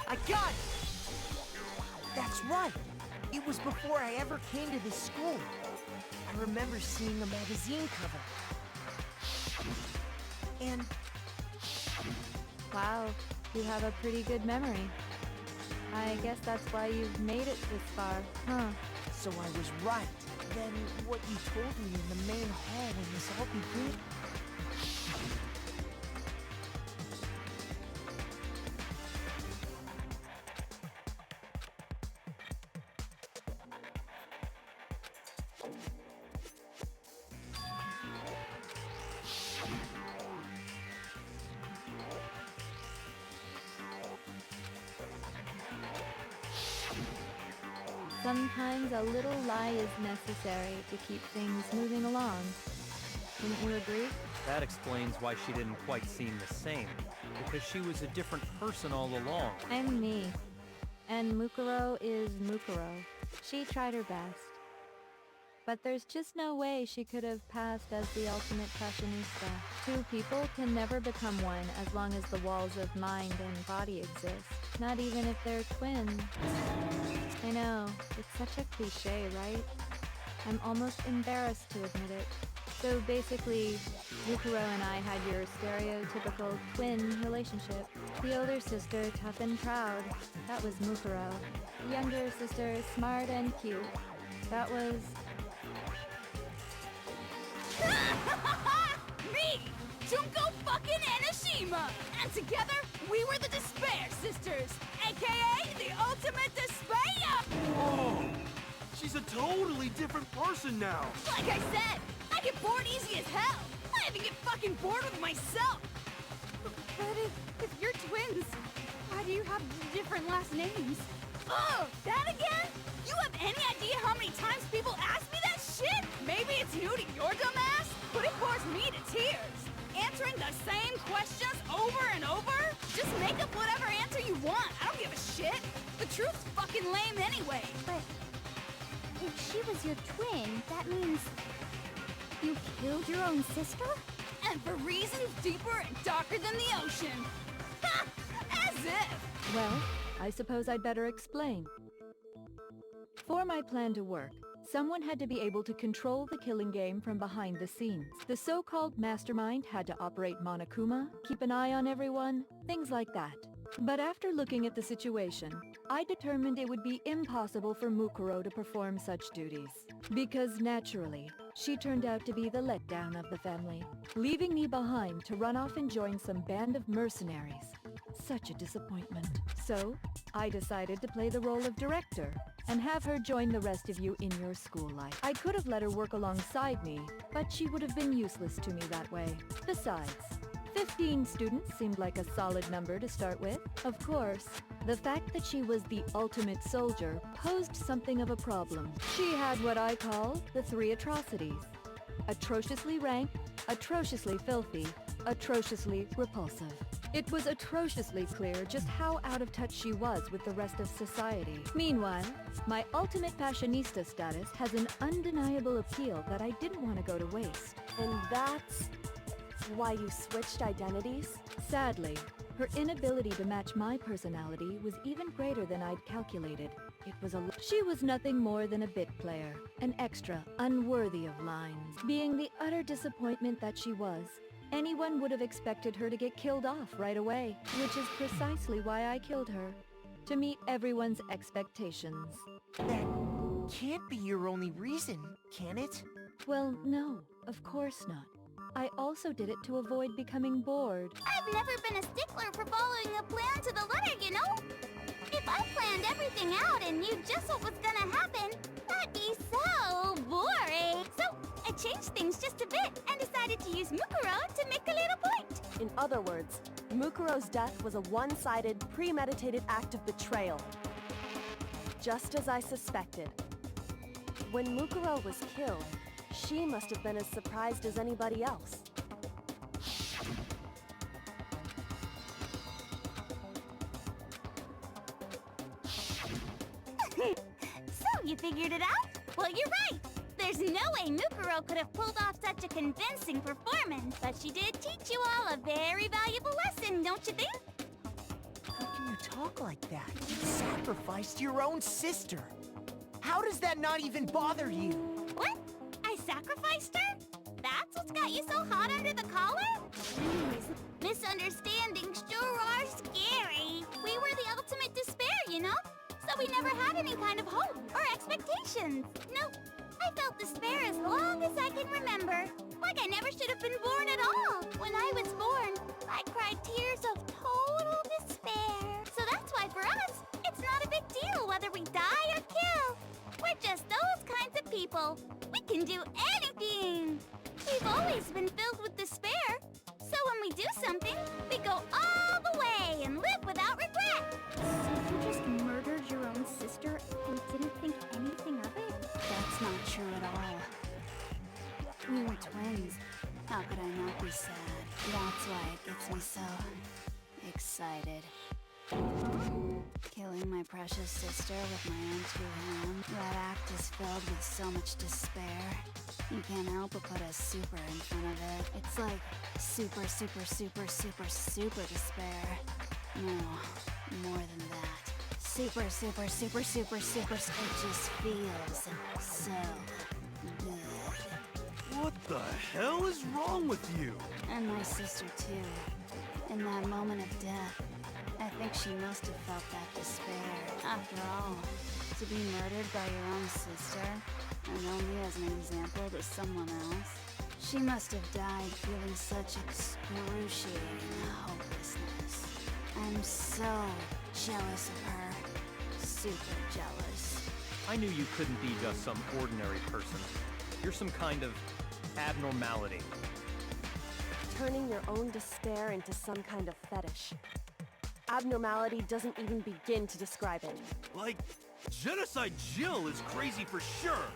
I got it! That's right. It was before I ever came to this school. I remember seeing a magazine cover. And Wow, you have a pretty good memory. I guess that's why you've made it this far, huh? so I was right. Then what you told me in the main hall when this all began? Sometimes a little lie is necessary to keep things moving along. Wouldn't you agree? That explains why she didn't quite seem the same, because she was a different person all along. I'm me. And Mukuro is Mukuro. She tried her best. But there's just no way she could have passed as the ultimate fashionista. Two people can never become one as long as the walls of mind and body exist. Not even if they're twins. I know, it's such a cliche, right? I'm almost embarrassed to admit it. So basically, Mukuro and I had your stereotypical twin relationship. The older sister, tough and proud. That was Mukuro. The younger sister, smart and cute. That was... Me! Junko fucking Enoshima! And together, we were the Despair Sisters, aka the Ultimate Despair! Oh, she's a totally different person now. Like I said, I get bored easy as hell! I even get fucking bored with myself! But if you're twins, why do you have different last names? Oh, that again? You have any idea how many times people ask me that shit? Maybe it's new to your dumb ass, but it bores me to tears. Answering the same questions over and over? Just make up whatever answer you want. I don't give a shit. The truth's fucking lame anyway. But if she was your twin, that means you killed your own sister? And for reasons deeper and darker than the ocean. Ha! As if! Well, I suppose I'd better explain. For my plan to work, someone had to be able to control the killing game from behind the scenes. The so-called mastermind had to operate Monokuma, keep an eye on everyone, things like that. But after looking at the situation, I determined it would be impossible for Mukuro to perform such duties. Because naturally, she turned out to be the letdown of the family, leaving me behind to run off and join some band of mercenaries. Such a disappointment. So, I decided to play the role of director and have her join the rest of you in your school life. I could have let her work alongside me, but she would have been useless to me that way. Besides, 15 students seemed like a solid number to start with. Of course, the fact that she was the ultimate soldier posed something of a problem. She had what I call the three atrocities. Atrociously rank, atrociously filthy, atrociously repulsive. It was atrociously clear just how out of touch she was with the rest of society. Meanwhile, my ultimate fashionista status has an undeniable appeal that I didn't want to go to waste. And that's why you switched identities? Sadly, her inability to match my personality was even greater than I'd calculated. She was nothing more than a bit player, an extra unworthy of lines. Being the utter disappointment that she was, anyone would have expected her to get killed off right away, which is precisely why I killed her, to meet everyone's expectations. Then can't be your only reason, can it? Well, no, of course not. I also did it to avoid becoming bored. I've never been a stickler for following a plan to the letter, you know? If I planned everything out and knew just what was gonna happen, that'd be so boring. So I changed things just a bit and decided to use Mukuro to make a little point. In other words, Mukuro's death was a one-sided, premeditated act of betrayal. Just as I suspected. When Mukuro was killed, she must have been as surprised as anybody else. So, you figured it out? Well, you're right. There's no way Mukuro could have pulled off such a convincing performance. But she did teach you all a very valuable lesson, don't you think? How can you talk like that? You sacrificed your own sister. How does that not even bother you? What? I sacrificed her? That's what's got you so hot under the collar? Jeez, misunderstandings sure are scary. We were the ultimate despair, you know? So we never had any kind of hope or expectations. No, I felt despair as long as I can remember. Like I never should have been born at all. When I was born, I cried tears of total despair. So that's why for us, it's not a big deal whether we die or kill. We're just those kinds of people. We can do anything. We've always been filled with despair. So when we do something, we go all the way and live without regret. So you just murdered your own sister and didn't think anything of it? That's not true at all. We were twins. How could I not be sad? That's why it gets me so excited. Killing my precious sister with my own two hands. That act is filled with so much despair. You can't help but put a super in front of it. It's like super, super, super, super, super despair. No, more than that. Super, super, super, super, super. It just feels so good. What the hell is wrong with you? And my sister too. In that moment of death, I think she must have felt that despair. After all, to be murdered by your own sister, and only as an example to someone else, she must have died feeling such excruciating hopelessness. I'm so jealous of her. Super jealous. I knew you couldn't be just some ordinary person. You're some kind of abnormality. Turning your own despair into some kind of fetish. Abnormality doesn't even begin to describe it. Like, Genocide Jill is crazy for sure,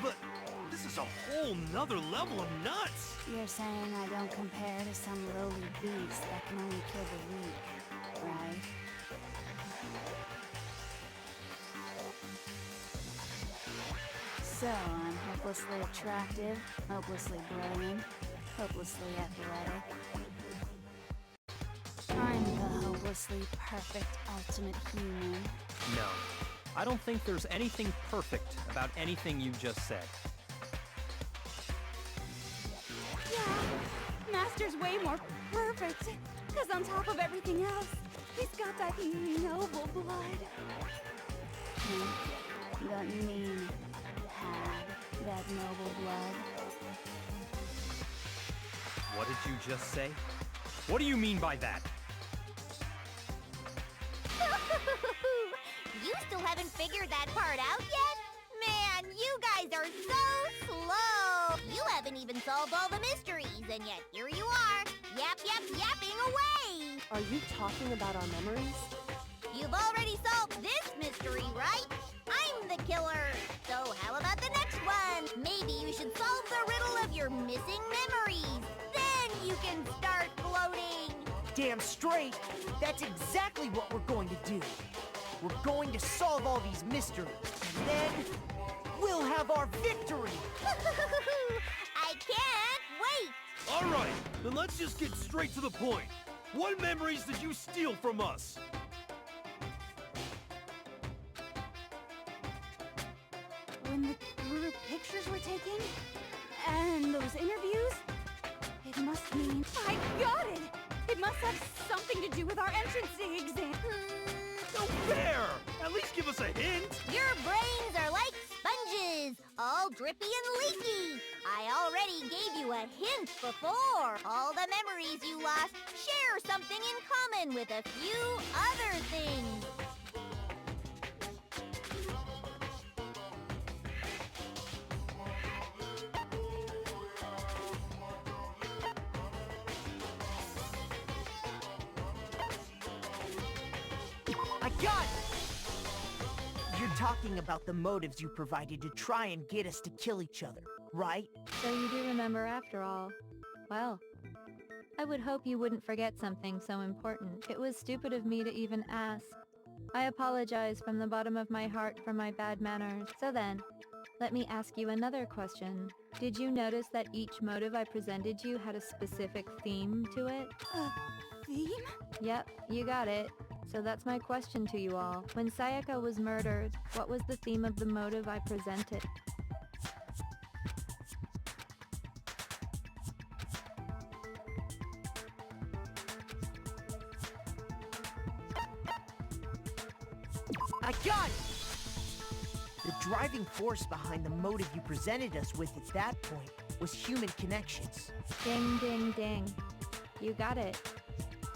but this is a whole nother level of nuts! You're saying I don't compare to some lowly beast that can only kill the weak, right? So, I'm hopelessly attractive, hopelessly brilliant, hopelessly athletic. I'm the hopelessly perfect ultimate human. No, I don't think there's anything perfect about anything you just said. Yeah, Master's way more perfect. Because on top of everything else, he's got that noble blood. Don't you mean had that noble blood? What did you just say? What do you mean by that? You still haven't figured that part out yet? Man, you guys are so slow! You haven't even solved all the mysteries, and yet here you are, yapping away! Are you talking about our memories? You've already solved this mystery, right? I'm the killer! So how about the next one? Maybe you should solve the riddle of your missing memories. Then you can start gloating! Damn straight! That's exactly what we're going to do. We're going to solve all these mysteries, and then we'll have our victory! I can't wait! Alright, then let's just get straight to the point. What memories did you steal from us? When the group pictures were taken, and those interviews, it must mean... I got it! It must have something to do with our entrance exam. No fair! At least give us a hint! Your brains are like sponges! drippy and leaky. I already gave you a hint before. All the memories you lost share something in common with a few other things. I got it! You're talking about the motives you provided to try and get us to kill each other, right? So you do remember after all. Well, I would hope you wouldn't forget something so important. It was stupid of me to even ask. I apologize from the bottom of my heart for my bad manners. So then, let me ask you another question. Did you notice that each motive I presented you had a specific theme to it? Theme? Yep, you got it. So that's my question to you all. When Sayaka was murdered, what was the theme of the motive I presented? I got it! The driving force behind the motive you presented us with at that point was human connections. Ding, ding, ding. You got it.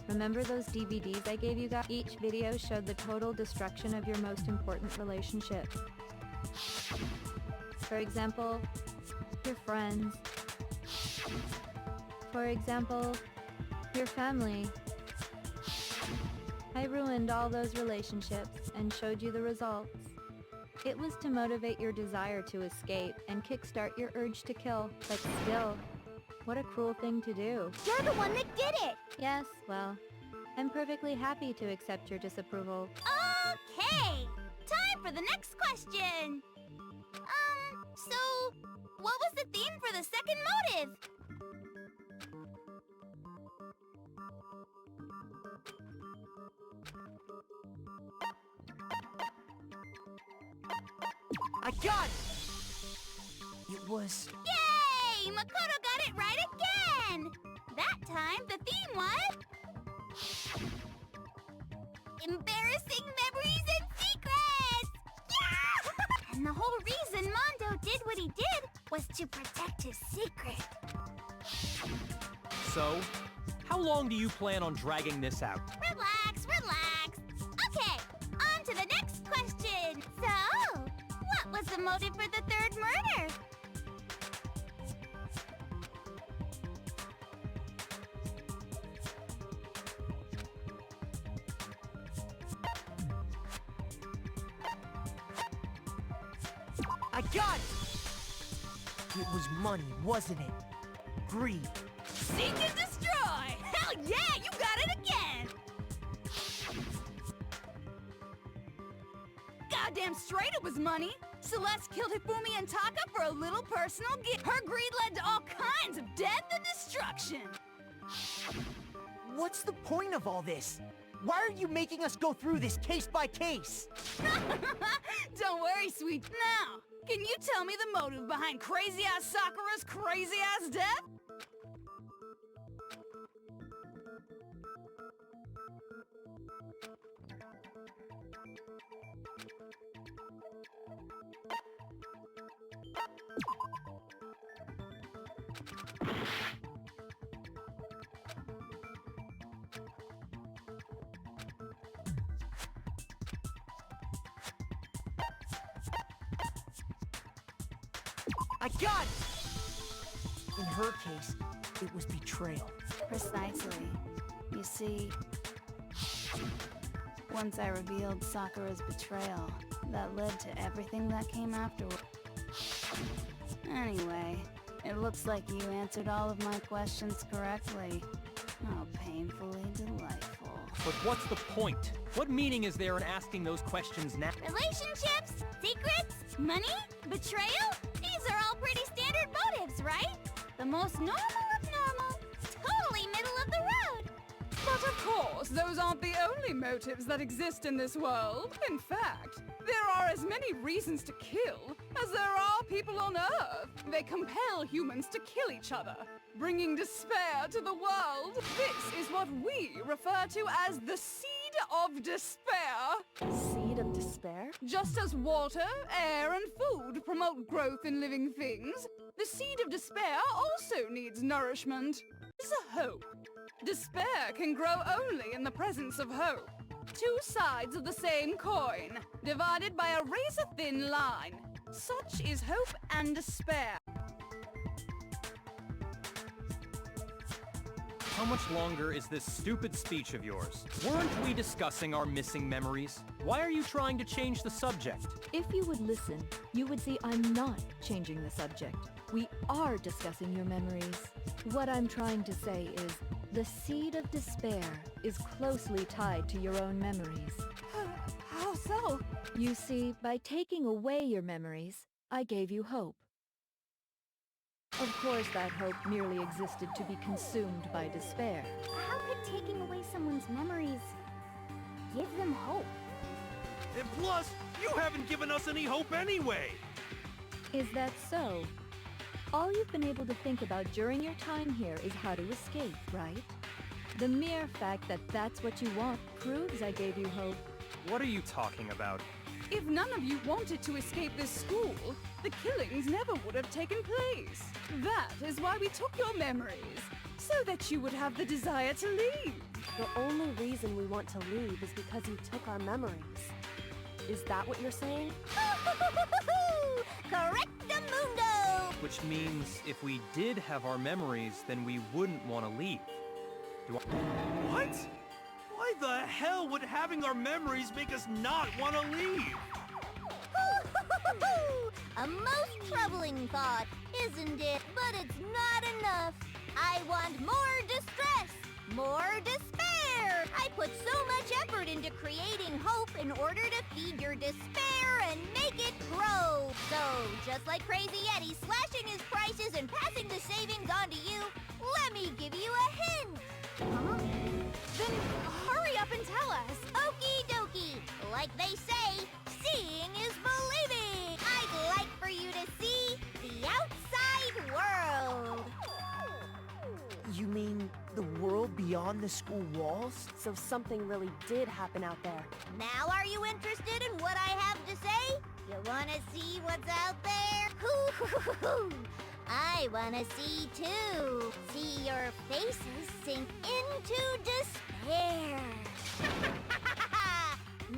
Remember those DVDs I gave you guys? Each video showed the total destruction of your most important relationships. For example, your friends. For example, your family. I ruined all those relationships and showed you the results. It was to motivate your desire to escape and kickstart your urge to kill. But still, what a cruel thing to do. You're the one that did it! Yes, well, I'm perfectly happy to accept your disapproval. Okay! Time for the next question! So, what was the theme for the second motive? I got it! It was... Yay! Mukuro got it right again! That time, the theme was... embarrassing memories and secrets! Yeah! And the whole reason Mondo did what he did was to protect his secret. So, how long do you plan on dragging this out? Relax, relax. Okay, on to the next question. So, what was the motive for the third murder? I got it! It was money, wasn't it? Greed. Seek and destroy! Hell yeah, you got it again! Goddamn straight it was money! Celeste killed Hifumi and Taka for a little personal gift. Her greed led to all kinds of death and destruction. What's the point of all this? Why are you making us go through this case by case? Don't worry, sweet. Now, can you tell me the motive behind crazy-ass Sakura's crazy-ass death? I got it! In her case, it was betrayal. Precisely. You see, once I revealed Sakura's betrayal, that led to everything that came afterward. Anyway, it looks like you answered all of my questions correctly. How painfully delightful. But what's the point? What meaning is there in asking those questions now? Relationships? Secrets? Money? Betrayal? These are all pretty standard motives, right? The most normal of normal. Totally middle of the road. But of course, those aren't the only motives that exist in this world. In fact, there are as many reasons to kill as there are people on Earth. They compel humans to kill each other, bringing despair to the world. This is what we refer to as the seed of despair. Seed of despair? despair? Just as water, air, and food promote growth in living things, the seed of despair also needs nourishment. It's a hope. Despair can grow only in the presence of hope. Two sides of the same coin, divided by a razor-thin line. Such is hope and despair. How much longer is this stupid speech of yours? Weren't we discussing our missing memories? Why are you trying to change the subject? If you would listen, you would see I'm not changing the subject. We are discussing your memories. What I'm trying to say is, the seed of despair is closely tied to your own memories. How so? You see, by taking away your memories, I gave you hope. Of course, that hope merely existed to be consumed by despair. How could taking away someone's memories give them hope? And plus, you haven't given us any hope anyway! Is that so? All you've been able to think about during your time here is how to escape, right? The mere fact that that's what you want proves I gave you hope. What are you talking about? If none of you wanted to escape this school, the killings never would have taken place. That is why we took your memories, so that you would have the desire to leave. The only reason we want to leave is because you took our memories. Is that what you're saying? Correctamundo! Which means if we did have our memories, then we wouldn't want to leave. What? Why the hell would having our memories make us not want to leave? A most troubling thought, isn't it? But it's not enough. I want more distress, more despair. I put so much effort into creating hope in order to feed your despair and make it grow. So, just like Crazy Eddie slashing his prices and passing the savings on to you, let me give you a hint. Huh? Then hurry up and tell us. Okie dokie. Like they say, seeing is believing. I'd like for you to see the outside world. You mean the world beyond the school walls? So something really did happen out there. Now are you interested in what I have to say? You wanna see what's out there? Hoo-hoo-hoo-hoo. I wanna see too. See your faces sink into despair.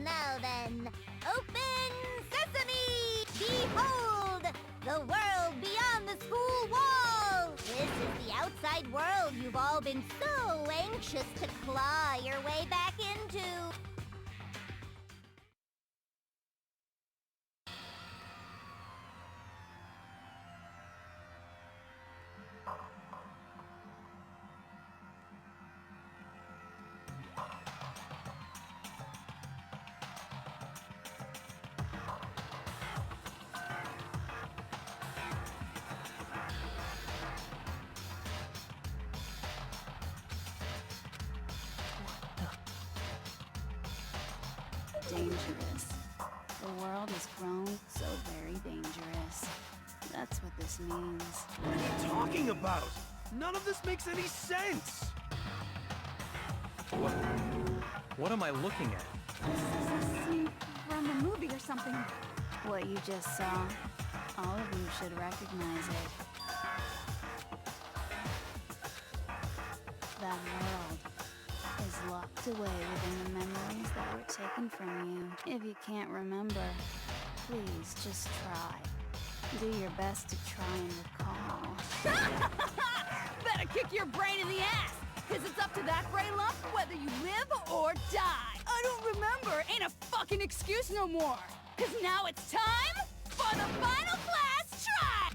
Now then, open sesame! Behold, the world beyond the school wall! This is the outside world you've all been so anxious to claw your way back into. Dangerous. The world has grown so very dangerous. That's what this means. What are you talking about? None of this makes any sense! What am I looking at? This is a scene from a movie or something. What you just saw, all of you should recognize it. That world is locked away within the memories that were taken from you. If you can't remember, please just try. Do your best to try and recall. Better kick your brain in the ass, because it's up to that brain lump whether you live or die. I don't remember ain't a fucking excuse no more, because now it's time for the final class try!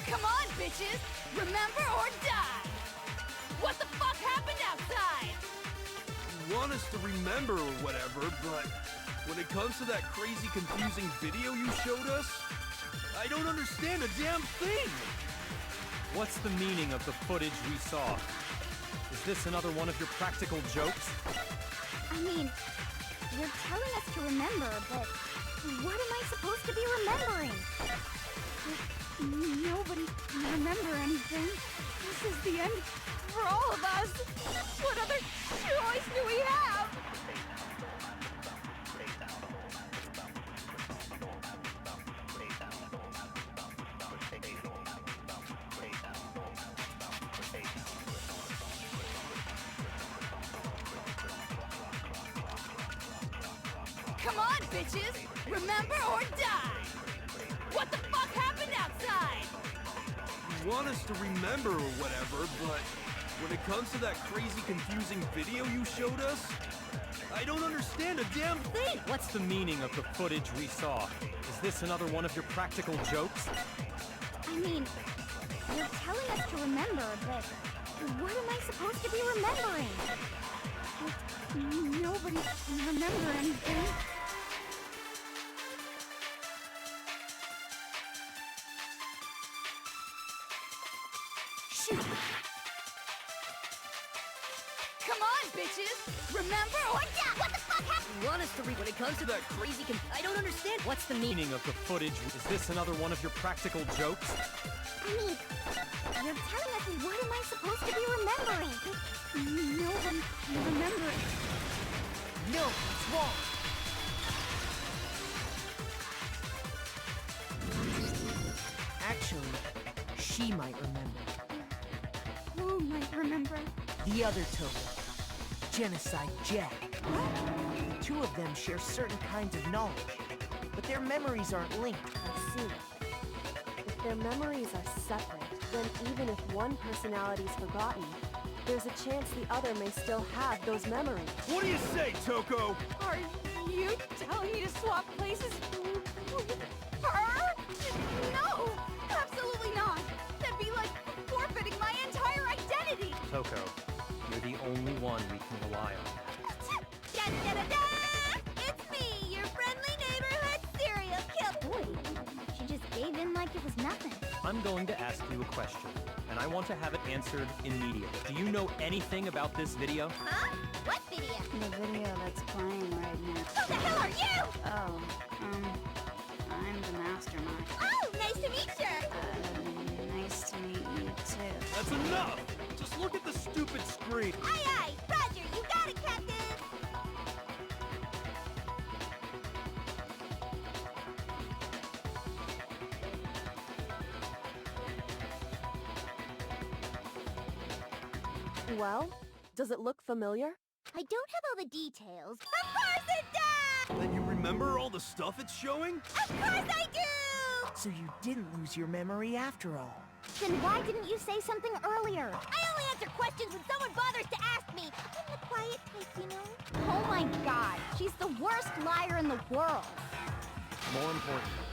Come on, bitches! Remember or die! What the fuck happened outside? You want us to remember or whatever, but when it comes to that crazy confusing video you showed us, I don't understand a damn thing! What's the meaning of the footage we saw? Is this another one of your practical jokes? I mean, you're telling us to remember, but What am I supposed to be remembering? Nobody can remember anything. This is the end for all of us. What other choice do we have? Come on, bitches! Remember or die! What the fuck happened outside? You want us to remember or whatever, but when it comes to that crazy, confusing video you showed us, I don't understand a damn thing! What's the meaning of the footage we saw? Is this another one of your practical jokes? I mean, you're telling us to remember, but what am I supposed to be remembering? Nobody can remember anything. Shoot! Come on, bitches! Remember or die! What the fuck happened? You want us to read when it comes to that crazy I don't understand. What's the meaning of the footage? Is this another one of your practical jokes? I mean, you're telling us what am I supposed to be remembering? Nobody can remember it. No, it's wrong. Actually, she might remember. Who might remember? The other token, Genocide Jack. The two of them share certain kinds of knowledge, but their memories aren't linked. I see. If their memories are separate, then even if one personality's forgotten, there's a chance the other may still have those memories. What do you say, Toko? Are you telling me to swap places with her? No! Absolutely not! That'd be like forfeiting my entire identity! Toko, you're the only one we can rely on. Da-da-da-da! It's me, your friendly neighborhood serial killer! Boy, she just gave in like it was nothing. I'm going to ask you a question, and I want to have it answered immediately. Do you know anything about this video? Huh? What video? The video that's playing right now. Who the hell are you? Oh, I'm the mastermind. Oh, nice to meet you! Nice to meet you too. That's enough! Just look at the stupid screen. Aye, aye! Roger, you got it, Captain! Well, does it look familiar? I don't have all the details. Of course it does! Then you remember all the stuff it's showing? Of course I do! So you didn't lose your memory after all. Then why didn't you say something earlier? I only answer questions when someone bothers to ask me. I'm the quiet type, you know? Oh my god, she's the worst liar in the world. More importantly,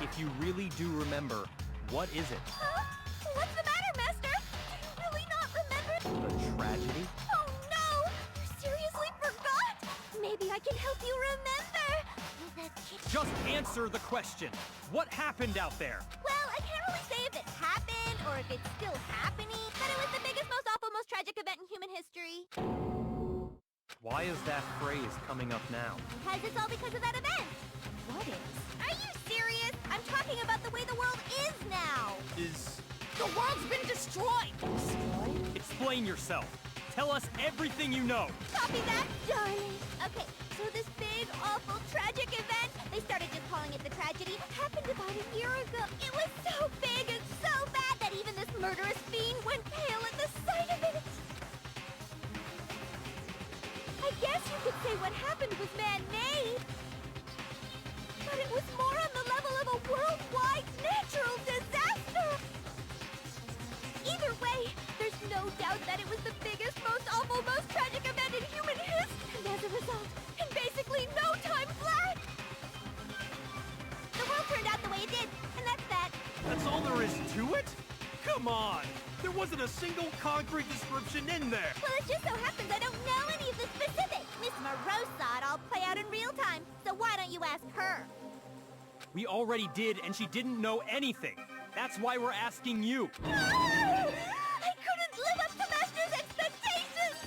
if you really do remember, what is it? Huh? What's the matter, Master? Do you really not remember? A tragedy? Oh no! You seriously forgot? Maybe I can help you remember. The kid. Just answer the question. What happened out there? Well, I can't really say if it happened or if it's still happening, but it was the biggest, most awful, most tragic event in human history. Why is that phrase coming up now? Because it's all because of that event. What is? Are you serious? I'm talking about the way the world is now. Is... The world's been destroyed! Explain yourself. Tell us everything you know. Copy that, darling. Okay, so this big, awful, tragic event, they started just calling it the tragedy, happened about a year ago. It was so big and so bad that even this murderous fiend went pale at the sight of it. I guess you could say what happened was man-made. But it was more on the level of a worldwide natural disaster. Either way, there's no doubt that it was the biggest, most awful, most tragic event in human history. And as a result, in basically no time flat, the world turned out the way it did, and that's that. That's all there is to it? Come on! There wasn't a single concrete description in there! Well, it just so happens I don't know any of the specifics. Miss Moreau saw it all play out in real time, so why don't you ask her? We already did, and she didn't know anything. That's why we're asking you. No! I couldn't live up to Master's expectations!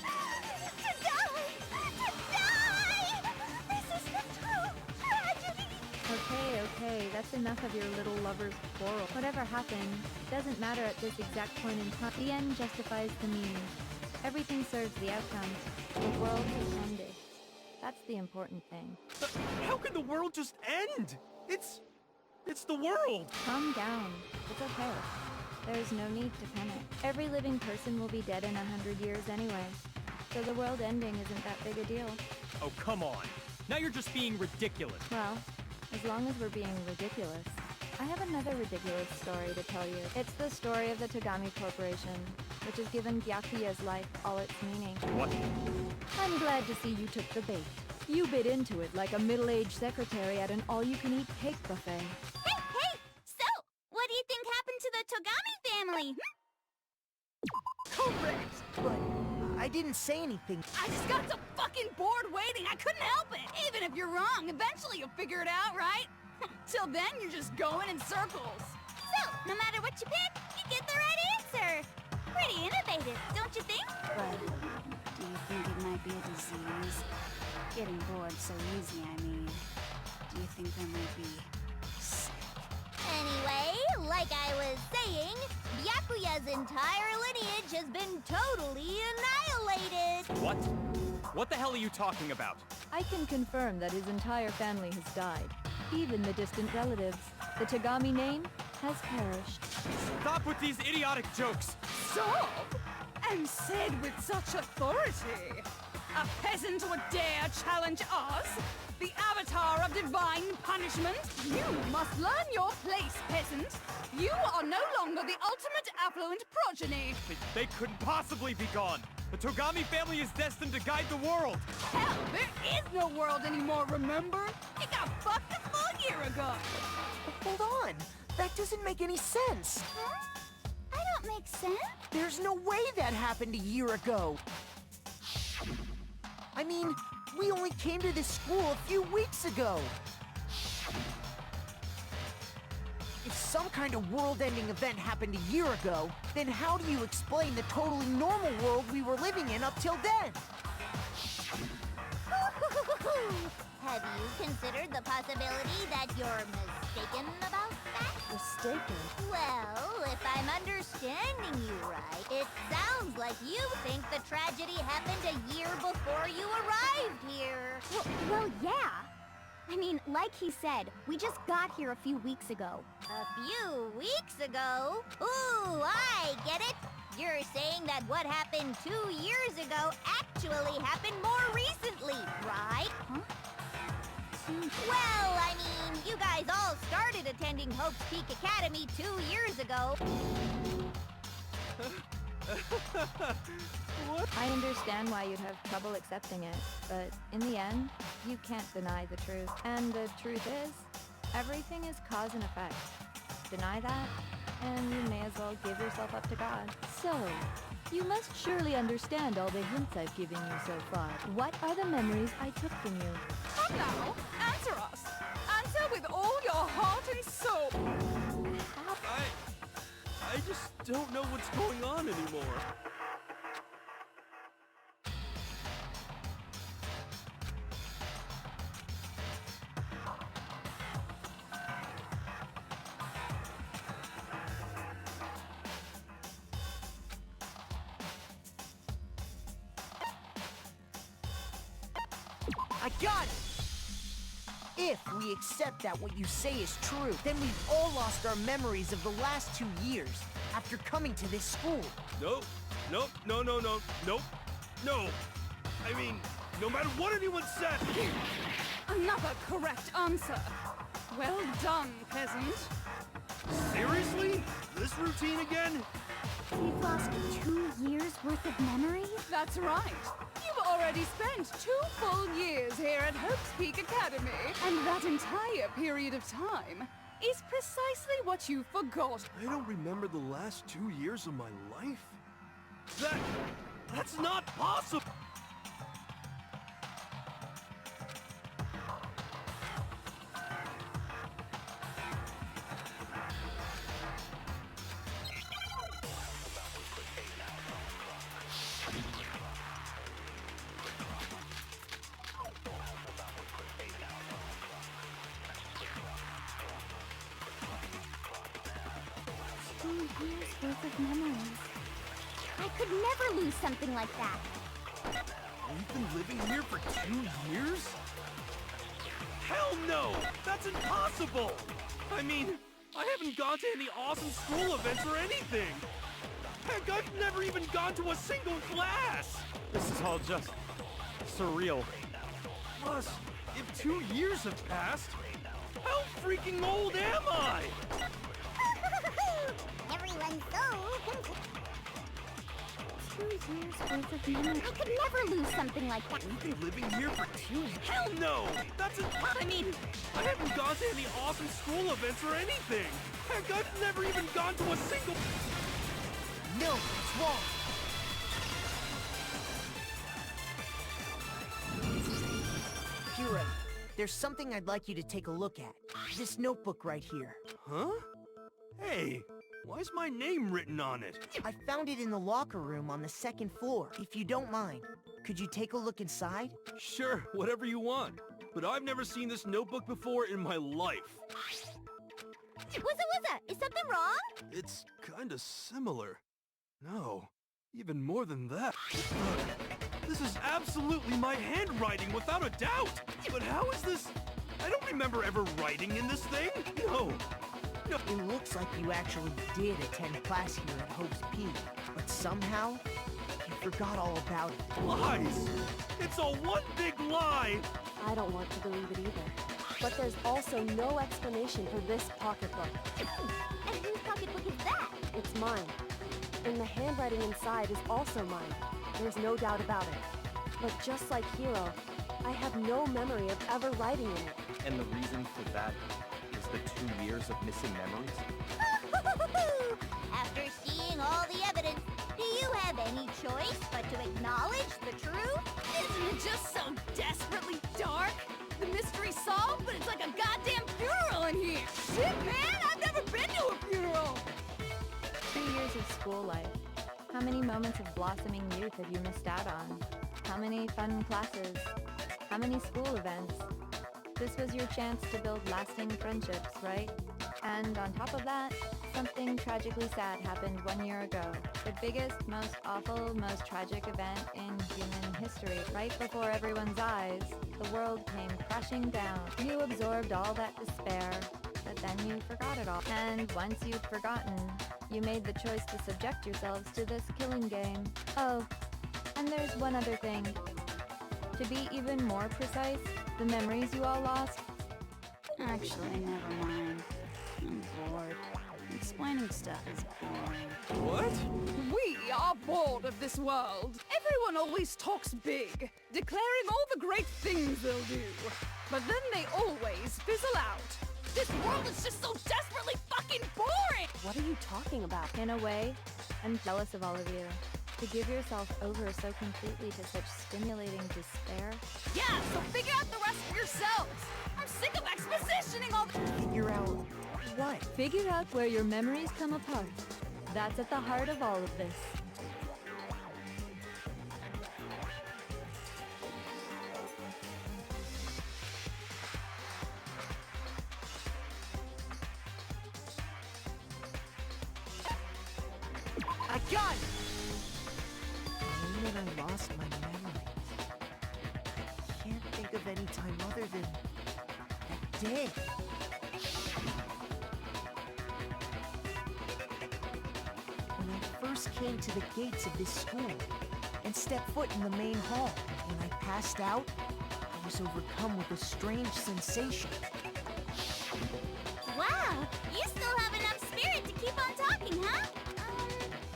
To die! To die! This is the true tragedy! of your little lover's quarrel. Whatever happened, it doesn't matter at this exact point in time. The end justifies the means. Everything serves the outcome. The world has ended. That's the important thing. How can the world just end? It's the world! Calm down. It's okay. There's no need to panic. Every living person will be dead in 100 years anyway. So the world ending isn't that big a deal. Oh, come on. Now you're just being ridiculous. Well, as long as we're being ridiculous. I have another ridiculous story to tell you. It's the story of the Togami Corporation, which has given Byakuya's life all its meaning. What? I'm glad to see you took the bait. You bit into it like a middle-aged secretary at an all-you-can-eat cake buffet. Hey! So, what do you think happened to the Togami family? Correct! But I didn't say anything. I just got so fucking bored waiting, I couldn't help it! Even if you're wrong, eventually you'll figure it out, right? Till then, you're just going in circles. So, no matter what you pick, you get the right answer. Pretty innovative, don't you think? But do you think it might be a disease? Getting bored so easy, I mean. Do you think there might be sick? Anyway, like I was saying, Byakuya's entire lineage has been totally annihilated. What? What the hell are you talking about? I can confirm that his entire family has died. Even the distant relatives. The Togami name has perished. Stop with these idiotic jokes! Stop! And said with such authority. A peasant would dare challenge us? The avatar of divine punishment? You must learn your place, peasant. You are no longer the ultimate affluent progeny. They couldn't possibly be gone! The Togami family is destined to guide the world! Hell, there is no world anymore, remember? It got fucked a full year ago. Hold on. That doesn't make any sense. Huh? I don't make sense. There's no way that happened a year ago. I mean, we only came to this school a few weeks ago. If some kind of world-ending event happened a year ago, then how do you explain the totally normal world we were living in up till then? Have you considered the possibility that you're mistaken about that? Mistaken? Well, if I'm understanding you right, it sounds like you think the tragedy happened a year before you arrived here. Well, yeah. I mean, like he said, we just got here a few weeks ago. A few weeks ago? Ooh, I get it. You're saying that what happened 2 years ago actually happened more recently, right? Huh? Well, I mean, you guys all started attending Hope's Peak Academy 2 years ago. I understand why you'd have trouble accepting it, but in the end, you can't deny the truth. And the truth is, everything is cause and effect. Deny that, and you may as well give yourself up to God. So, you must surely understand all the hints I've given you so far. What are the memories I took from you? Come now, answer us. Answer with all your heart and soul. I just don't know what's going on anymore. I got it! If we accept that what you say is true, then we've all lost our memories of the last 2 years after coming to this school. Nope. No. I mean, no matter what anyone said. Another correct answer. Well done, peasant. Seriously? This routine again? We've lost 2 years worth of memory? That's right. You've already spent 2 full years here at Hope's Peak Academy, and that entire period of time is precisely what you forgot. I don't remember the last 2 years of my life? That's not possible! could never lose something like that. We've been living here for 2 years? Hell no! That's impossible! I mean, I haven't gone to any awesome school events or anything! Heck, I've never even gone to a single class! This is all just surreal. Plus, if 2 years have passed, how freaking old am I? Everyone's so confused. 2 years worth of memory. I could never lose something like that. We've been living here for 2 years? Hell no! That's I mean, I haven't gone to any awesome school events or anything! Heck, I've never even gone to a single... No, it's wrong. Hero, there's something I'd like you to take a look at. This notebook right here. Huh? Hey, why is my name written on it? I found it in the locker room on the 2nd floor. If you don't mind, could you take a look inside? Sure, whatever you want. But I've never seen this notebook before in my life. Wuzza, is something wrong? It's kinda similar. No, even more than that. Look, this is absolutely my handwriting without a doubt! But how is this? I don't remember ever writing in this thing! No! It looks like you actually did attend class here at Hope's Peak, but somehow, you forgot all about it. Lies! It's all one big lie! I don't want to believe it either. But there's also no explanation for this pocketbook. And whose pocketbook is that? It's mine. And the handwriting inside is also mine. There's no doubt about it. But just like Hiro, I have no memory of ever writing in it. And the reason for that is the 2 years of missing memories? After seeing all the evidence, do you have any choice but to acknowledge the truth? Isn't it just so desperately dark? The mystery's solved, but it's like a goddamn funeral in here! Shit, man! I've never been to a funeral! 2 years of school life. How many moments of blossoming youth have you missed out on? How many fun classes? How many school events? This was your chance to build lasting friendships, right? And on top of that, something tragically sad happened 1 year ago. The biggest, most awful, most tragic event in human history. Right before everyone's eyes, the world came crashing down. You absorbed all that despair, but then you forgot it all. And once you've forgotten, you made the choice to subject yourselves to this killing game. Oh, and there's one other thing. To be even more precise, the memories you all lost. Actually, never mind. I'm bored. Explaining stuff is boring. What? We are bored of this world. Everyone always talks big, declaring all the great things they'll do. But then they always fizzle out. This world is just so desperately fucking boring! What are you talking about? In a way, I'm jealous of all of you. To give yourself over so completely to such stimulating despair. Yeah, so figure out the rest for yourselves! I'm sick of expositioning all the— Figure out what? Figure out where your memories come apart. That's at the heart of all of this. I got it! The minute I lost my memories, I can't think of any time other than that day. When I first came to the gates of this school and stepped foot in the main hall, when I passed out, I was overcome with a strange sensation. Wow, you still have enough spirit to keep on talking, huh?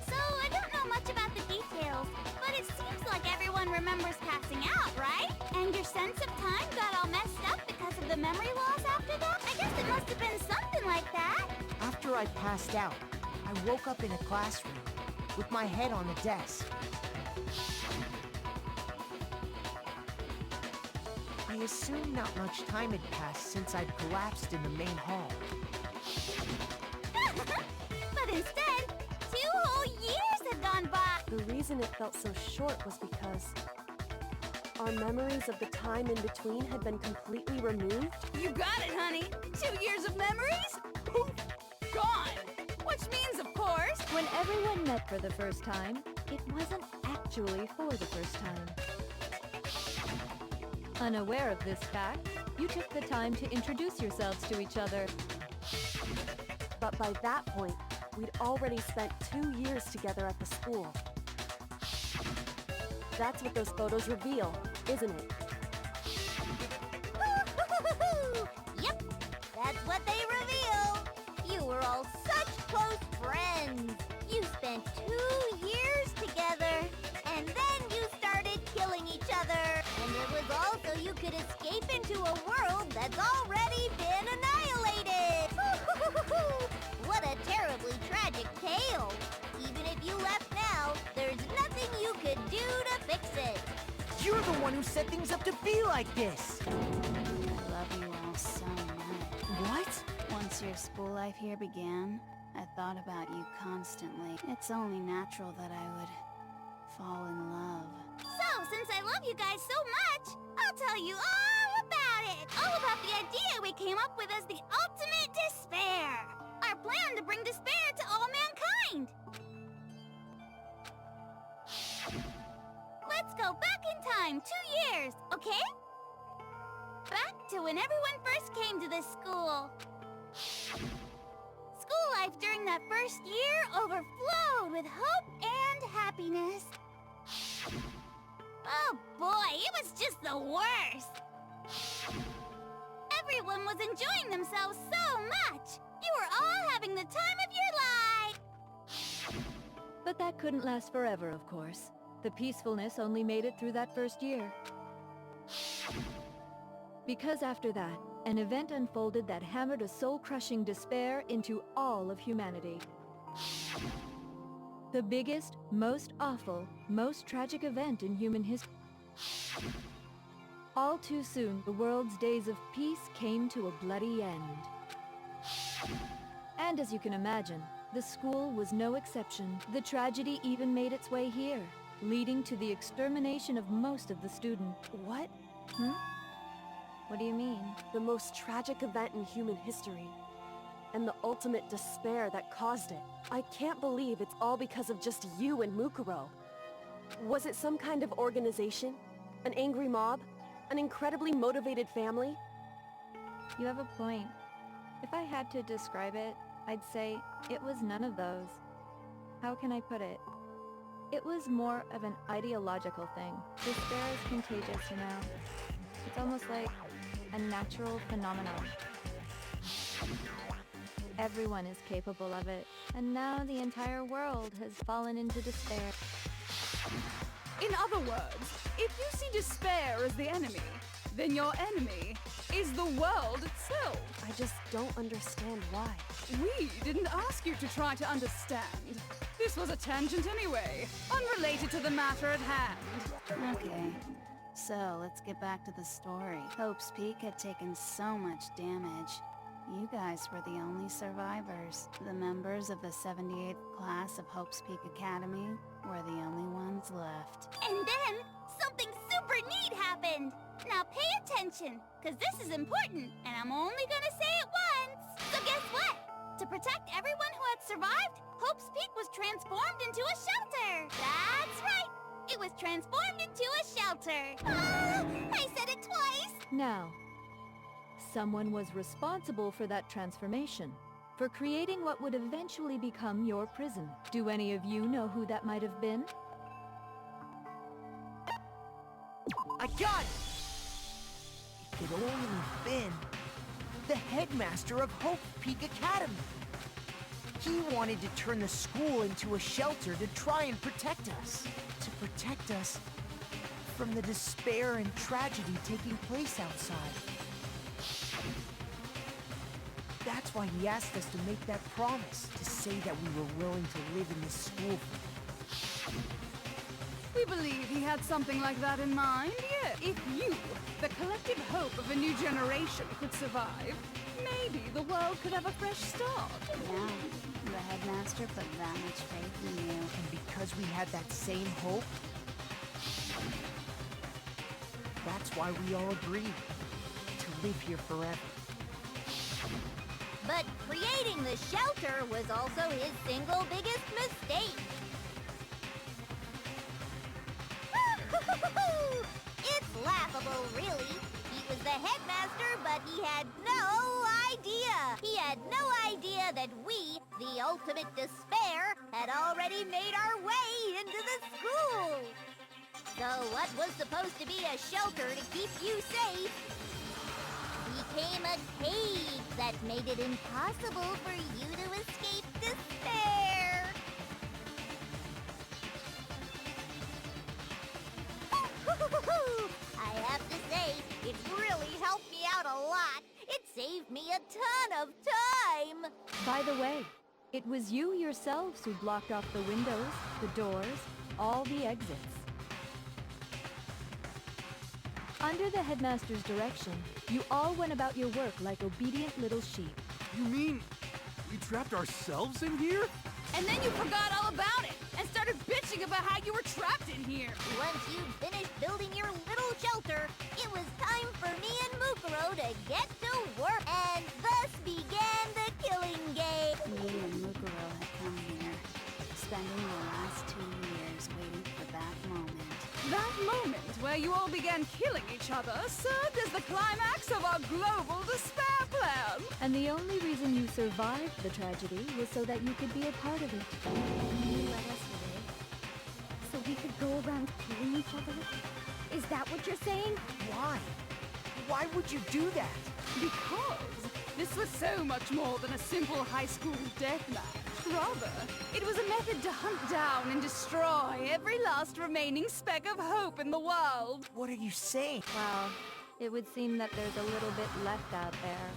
So I don't know much about the details, but it seems like everyone remembers passing out, right? And your sense of time got all messed up because of the memory loss after that? I guess it must have been something like that. After I passed out, I woke up in a classroom with my head on a desk. I assumed not much time had passed since I'd collapsed in the main hall. But instead, 2 whole years had gone by. The reason it felt so short was because our memories of the time in between had been completely removed. You got it, honey! 2 years of memories? Poof! Gone! Which means, of course, When everyone met for the first time, it wasn't actually for the first time. Unaware of this fact, you took the time to introduce yourselves to each other. But by that point, we'd already spent 2 years together at the school. That's what those photos reveal, isn't it? Yep, that's what they reveal. You were all such close friends. You spent 2 years together, and then you started killing each other. And it was also you could escape into a world that's already been annihilated. What a terribly tragic tale. Even if you left now, there's nothing you could do to fix it. You're the one who set things up to be like this! I love you all so much. What? Once your school life here began, I thought about you constantly. It's only natural that I would fall in love. So, since I love you guys so much, I'll tell you all about it. All about the idea we came up with as the ultimate despair. Our plan to bring despair to all mankind. Let's go back in time 2 years, okay? Back to when everyone first came to this school. School life during that first year overflowed with hope and happiness. Oh boy, it was just the worst. Everyone was enjoying themselves so much. You were all having the time of your life. But that couldn't last forever, of course. The peacefulness only made it through that first year. Because after that, an event unfolded that hammered a soul-crushing despair into all of humanity. The biggest, most awful, most tragic event in human history. All too soon, the world's days of peace came to a bloody end. And as you can imagine, the school was no exception. The tragedy even made its way here, leading to the extermination of most of the students. What? What do you mean? The most tragic event in human history. And the ultimate despair that caused it. I can't believe it's all because of just you and Mukuro. Was it some kind of organization? An angry mob? An incredibly motivated family? You have a point. If I had to describe it, I'd say it was none of those. How can I put it? It was more of an ideological thing. Despair is contagious, you know. It's almost like a natural phenomenon. Everyone is capable of it, and now the entire world has fallen into despair. In other words, if you see despair as the enemy, then your enemy is the world itself. I just don't understand why. We didn't ask you to try to understand. This was a tangent anyway, unrelated to the matter at hand. Okay, so let's get back to the story. Hope's Peak had taken so much damage. You guys were the only survivors. The members of the 78th class of Hope's Peak Academy were the only ones left. And then, something super neat happened. Now pay attention, because this is important, and I'm only gonna say it once. So guess what? To protect everyone who had survived, Hope's Peak was transformed into a shelter. That's right. It was transformed into a shelter. I said it twice. Now, someone was responsible for that transformation, for creating what would eventually become your prison. Do any of you know who that might have been? I got it! It could only been the headmaster of Hope Peak Academy. He wanted to turn the school into a shelter to try and protect us. To protect us from the despair and tragedy taking place outside. That's why he asked us to make that promise, to say that we were willing to live in this school. We believe he had something like that in mind, yes. If you, the collective hope of a new generation, could survive, maybe the world could have a fresh start. Yeah, the headmaster put that much faith in you. And because we had that same hope, that's why we all agreed to live here forever. But creating the shelter was also his single biggest mistake. really. He was the headmaster, but he had no idea. He had no idea that we, the ultimate despair, had already made our way into the school. So what was supposed to be a shelter to keep you safe became a cage that made it impossible for you to escape despair. I have to say, it really helped me out a lot. It saved me a ton of time. By the way, it was you yourselves who blocked off the windows, the doors, all the exits. Under the headmaster's direction, you all went about your work like obedient little sheep. You mean we trapped ourselves in here? And then you forgot all about it and started bitching about how you were trapped in here. Once you'd finished building your little shelter, it was time for me and Mukuro to get to work. And thus began the killing game. Me and Mukuro had come here, spending the last 2 years waiting for that moment. That moment where you all began killing each other served as the climax of our global despair plan. And the only reason you survived the tragedy was so that you could be a part of it. You let us live so we could go around killing each other? Is that what you're saying? Why? Why would you do that? Because this was so much more than a simple high school deathmatch. Rather, it was a method to hunt down and destroy every last remaining speck of hope in the world. What are you saying? Well, it would seem that there's a little bit left out there.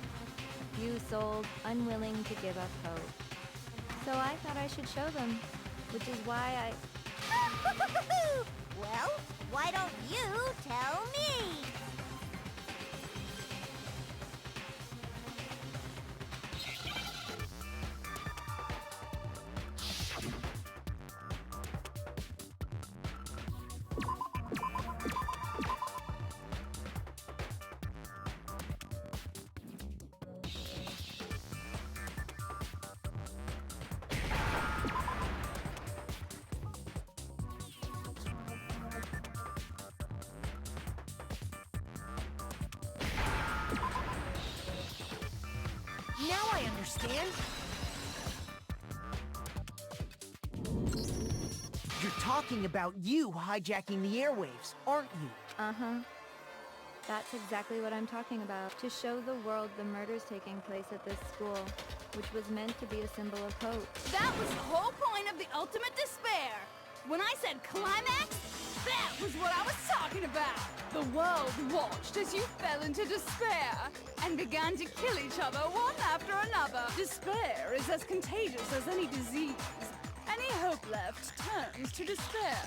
A few souls unwilling to give up hope. So I thought I should show them, which is why I... Well, why don't you tell me? Now I understand. You're talking about you hijacking the airwaves, aren't you? Uh-huh. That's exactly what I'm talking about. To show the world the murders taking place at this school, which was meant to be a symbol of hope. That was the whole point of the ultimate despair. When I said climax, that was what I was talking about. The world watched as you fell into despair and began to kill each other one after another. Despair is as contagious as any disease. Any hope left turns to despair.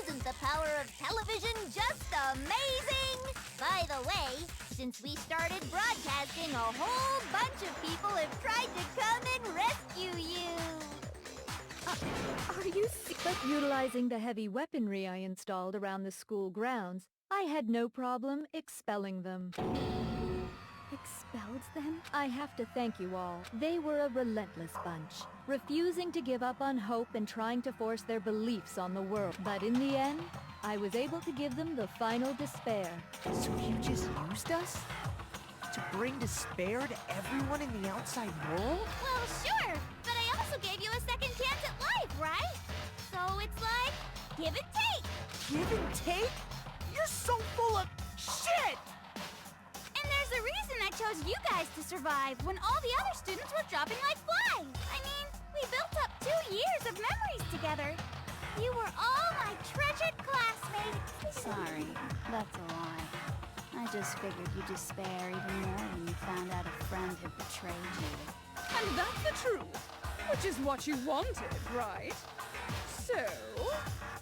Isn't the power of television just amazing? By the way, since we started broadcasting, a whole bunch of people have tried to come and rescue you. Are you But utilizing the heavy weaponry I installed around the school grounds, I had no problem expelling them. Expelled them? I have to thank you all. They were a relentless bunch, refusing to give up on hope and trying to force their beliefs on the world. But in the end, I was able to give them the final despair. So you just used us? To bring despair to everyone in the outside world? Well, sure, but I also gave you a second chance at life, right? So it's like, give and take. Give and take? You're so full of shit! And there's a reason I chose you guys to survive when all the other students were dropping like flies. I mean, we built up 2 years of memories together. You were all my treasured classmates. Sorry, that's a lie. I just figured you'd despair even more when you found out a friend had betrayed you. And that's the truth, which is what you wanted, right? So,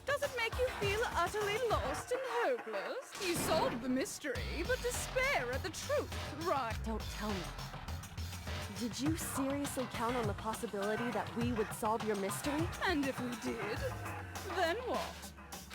does it make you feel utterly lost and hopeless? You solved the mystery, but despair at the truth, right? Don't tell me. Did you seriously count on the possibility that we would solve your mystery? And if we did, then what?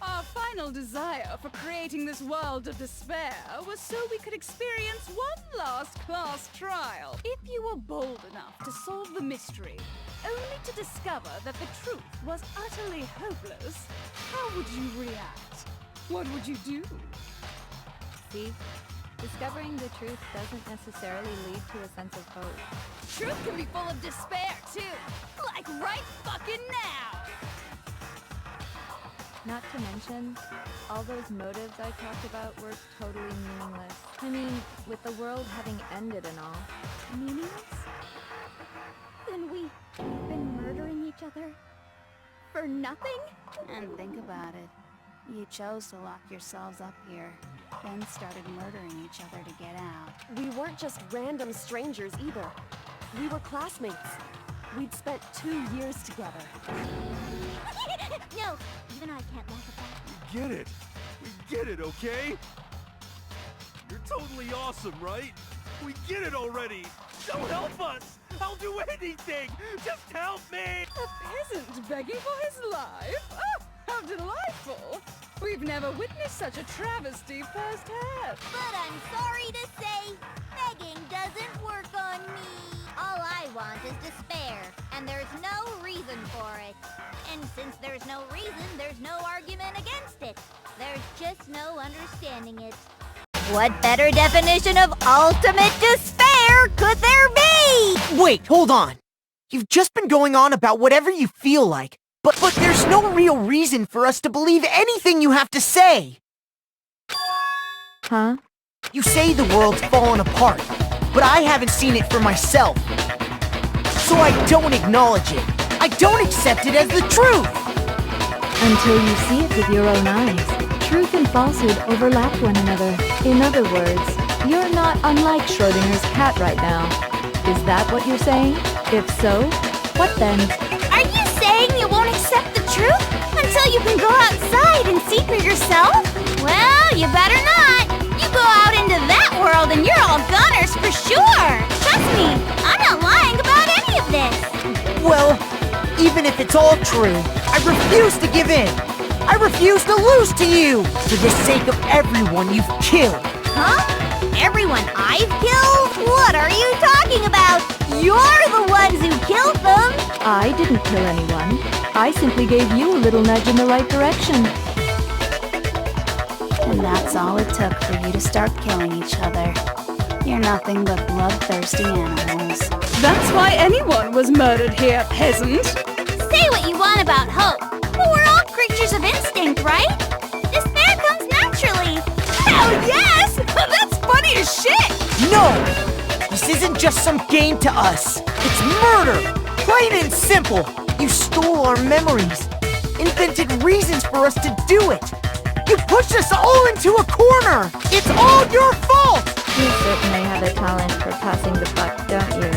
Our final desire for creating this world of despair was so we could experience one last class trial. If you were bold enough to solve the mystery, only to discover that the truth was utterly hopeless, how would you react? What would you do? See? Discovering the truth doesn't necessarily lead to a sense of hope. Truth can be full of despair, too. Like right fucking now. Not to mention, all those motives I talked about were totally meaningless. I mean, with the world having ended and all. Meaningless? Then we've been murdering each other? For nothing? And think about it. You chose to lock yourselves up here, then started murdering each other to get out. We weren't just random strangers either. We were classmates. We'd spent 2 years together. No, even I can't laugh at that. We get it. We get it, okay? You're totally awesome, right? We get it already. Don't help us. I'll do anything. Just help me. A peasant begging for his life? Oh, how delightful! We've never witnessed such a travesty firsthand. But I'm sorry to say, begging doesn't work on me. All I want is despair, and there's no reason for it. And since there's no reason, there's no argument against it. There's just no understanding it. What better definition of ultimate despair could there be? Wait, hold on. You've just been going on about whatever you feel like, but there's no real reason for us to believe anything you have to say. Huh? You say the world's fallen apart, but I haven't seen it for myself. So I don't acknowledge it. I don't accept it as the truth. Until you see it with your own eyes. Truth and falsehood overlap one another. In other words, you're not unlike Schrodinger's cat right now. Is that what you're saying? If so, what then? Are you saying you won't accept the truth until you can go outside and see for yourself? Well, you better not. You go out into that world and you're all goners for sure. Trust me, I'm not lying about any of this. Well, even if it's all true, I refuse to give in. I refuse to lose to you, for the sake of everyone you've killed. Huh? Everyone I've killed? What are you talking about? You're the ones who killed them! I didn't kill anyone. I simply gave you a little nudge in the right direction. And that's all it took for you to start killing each other. You're nothing but bloodthirsty animals. That's why anyone was murdered here, peasant. Say what you want about hope, but we're all creatures of instinct, right? Despair comes naturally. Hell yes! That's funny as shit! No! This isn't just some game to us. It's murder! Plain and simple. You stole our memories. Invented reasons for us to do it. You pushed us all into a corner. It's all your fault! You certainly have a talent for passing the buck, don't you?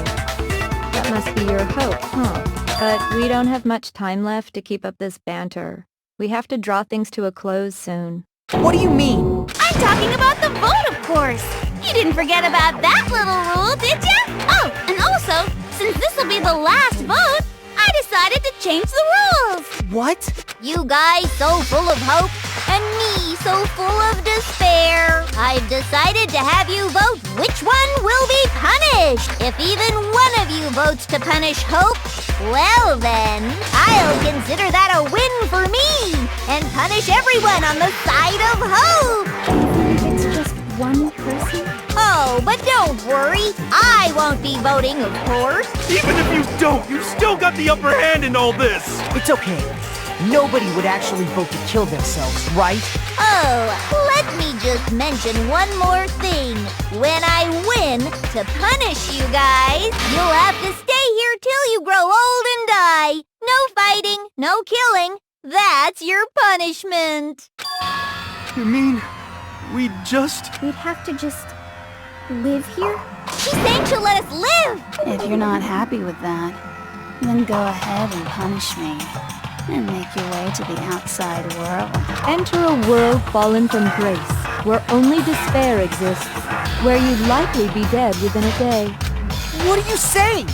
That must be your hope, huh? But we don't have much time left to keep up this banter. We have to draw things to a close soon. What do you mean? I'm talking about the vote, of course. You didn't forget about that little rule, did ya? Oh, and also, since this will be the last vote, I decided to change the rules. What? You guys so full of hope, and me so full of despair. I've decided to have you vote which one will be punished. If even one of you votes to punish Hope, well then, I'll consider that a win for me, and punish everyone on the side of Hope. It's just one person? Oh, but don't worry. I won't be voting, of course. Even if you don't, you've still got the upper hand in all this. It's okay. Nobody would actually vote to kill themselves, right? Oh, let me just mention one more thing. When I win, to punish you guys, you'll have to stay here till you grow old and die. No fighting, no killing. That's your punishment. You mean, we'd have to just live here? She's saying she'll let us live. If you're not happy with that, then go ahead and punish me. And make your way to the outside world. Enter a world fallen from grace, where only despair exists, where you'd likely be dead within a day. What are you saying?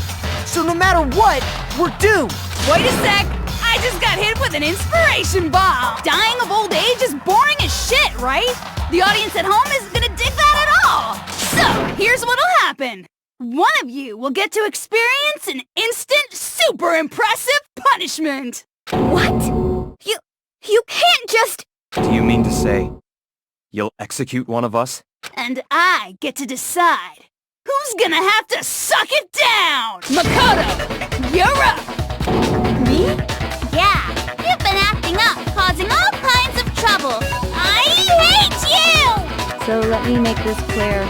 So no matter what, we're doomed. Wait a sec! I just got hit with an inspiration bomb! Dying of old age is boring as shit, right? The audience at home isn't gonna dig that at all! So, here's what'll happen. One of you will get to experience an instant, super impressive punishment! What? You can't just... Do you mean to say You'll execute one of us? And I get to decide who's gonna have to suck it down! Mukuro, you're up! Me? Yeah, you've been acting up, causing all kinds of trouble. I hate you! So let me make this clear.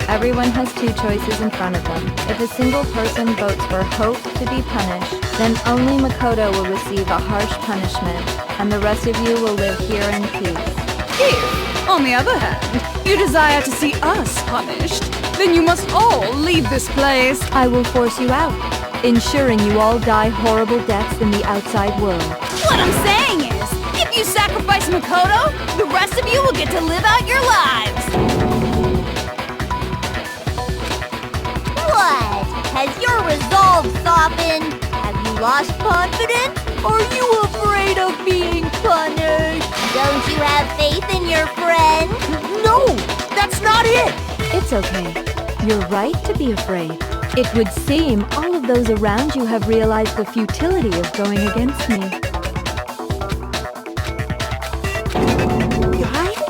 Everyone has two choices in front of them. If a single person votes for Hope to be punished, then only Mukuro will receive a harsh punishment, and the rest of you will live here in peace. If, on the other hand, you desire to see us punished, then you must all leave this place. I will force you out, ensuring you all die horrible deaths in the outside world. What I'm saying is, if you sacrifice Mukuro, the rest of you will get to live out your lives. What? Has your resolve softened? Have you lost confidence? Are you afraid of being punished? Don't you have faith in your friend? No! That's not it! It's okay. You're right to be afraid. It would seem all of those around you have realized the futility of going against me.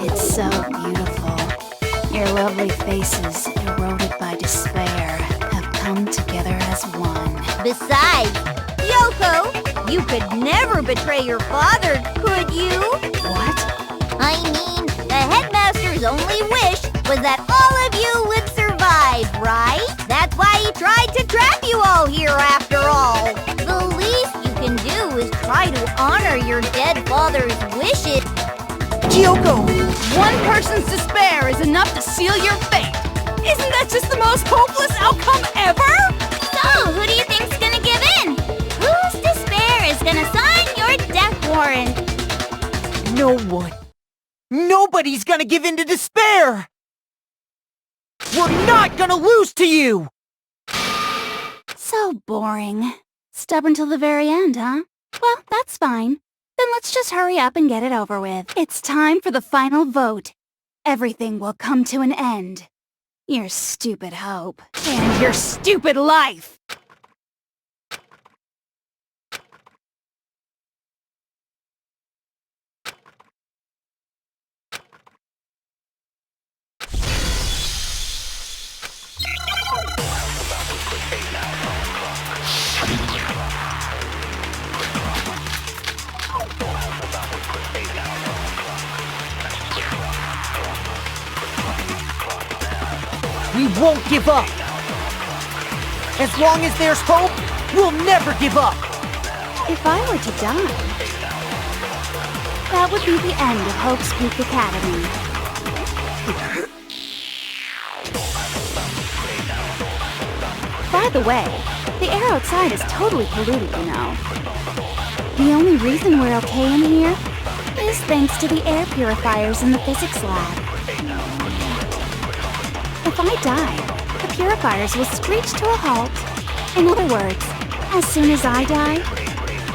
It's so beautiful. Your lovely faces, eroded by despair, have come together as one. Besides, Yoko, you could never betray your father, could you? What? I mean, the headmaster's only wish was that all of you would survive, right? That's why he tried to trap you all here after all. The least you can do is try to honor your dead father's wishes. Kyoko! One person's despair is enough to seal your fate. Isn't that just the most hopeless outcome ever? So, who do you think's gonna give in? Whose despair is gonna sign your death warrant? No one. Nobody's gonna give in to despair! We're not gonna lose to you! So boring. Stubborn till the very end, huh? Well, that's fine. Then let's just hurry up and get it over with. It's time for the final vote. Everything will come to an end. Your stupid hope. And your stupid life! We won't give up! As long as there's hope, we'll never give up! If I were to die, that would be the end of Hope's Peak Academy. By the way, the air outside is totally polluted, you know. The only reason we're okay in here is thanks to the air purifiers in the physics lab. If I die, the purifiers will screech to a halt. In other words, as soon as I die,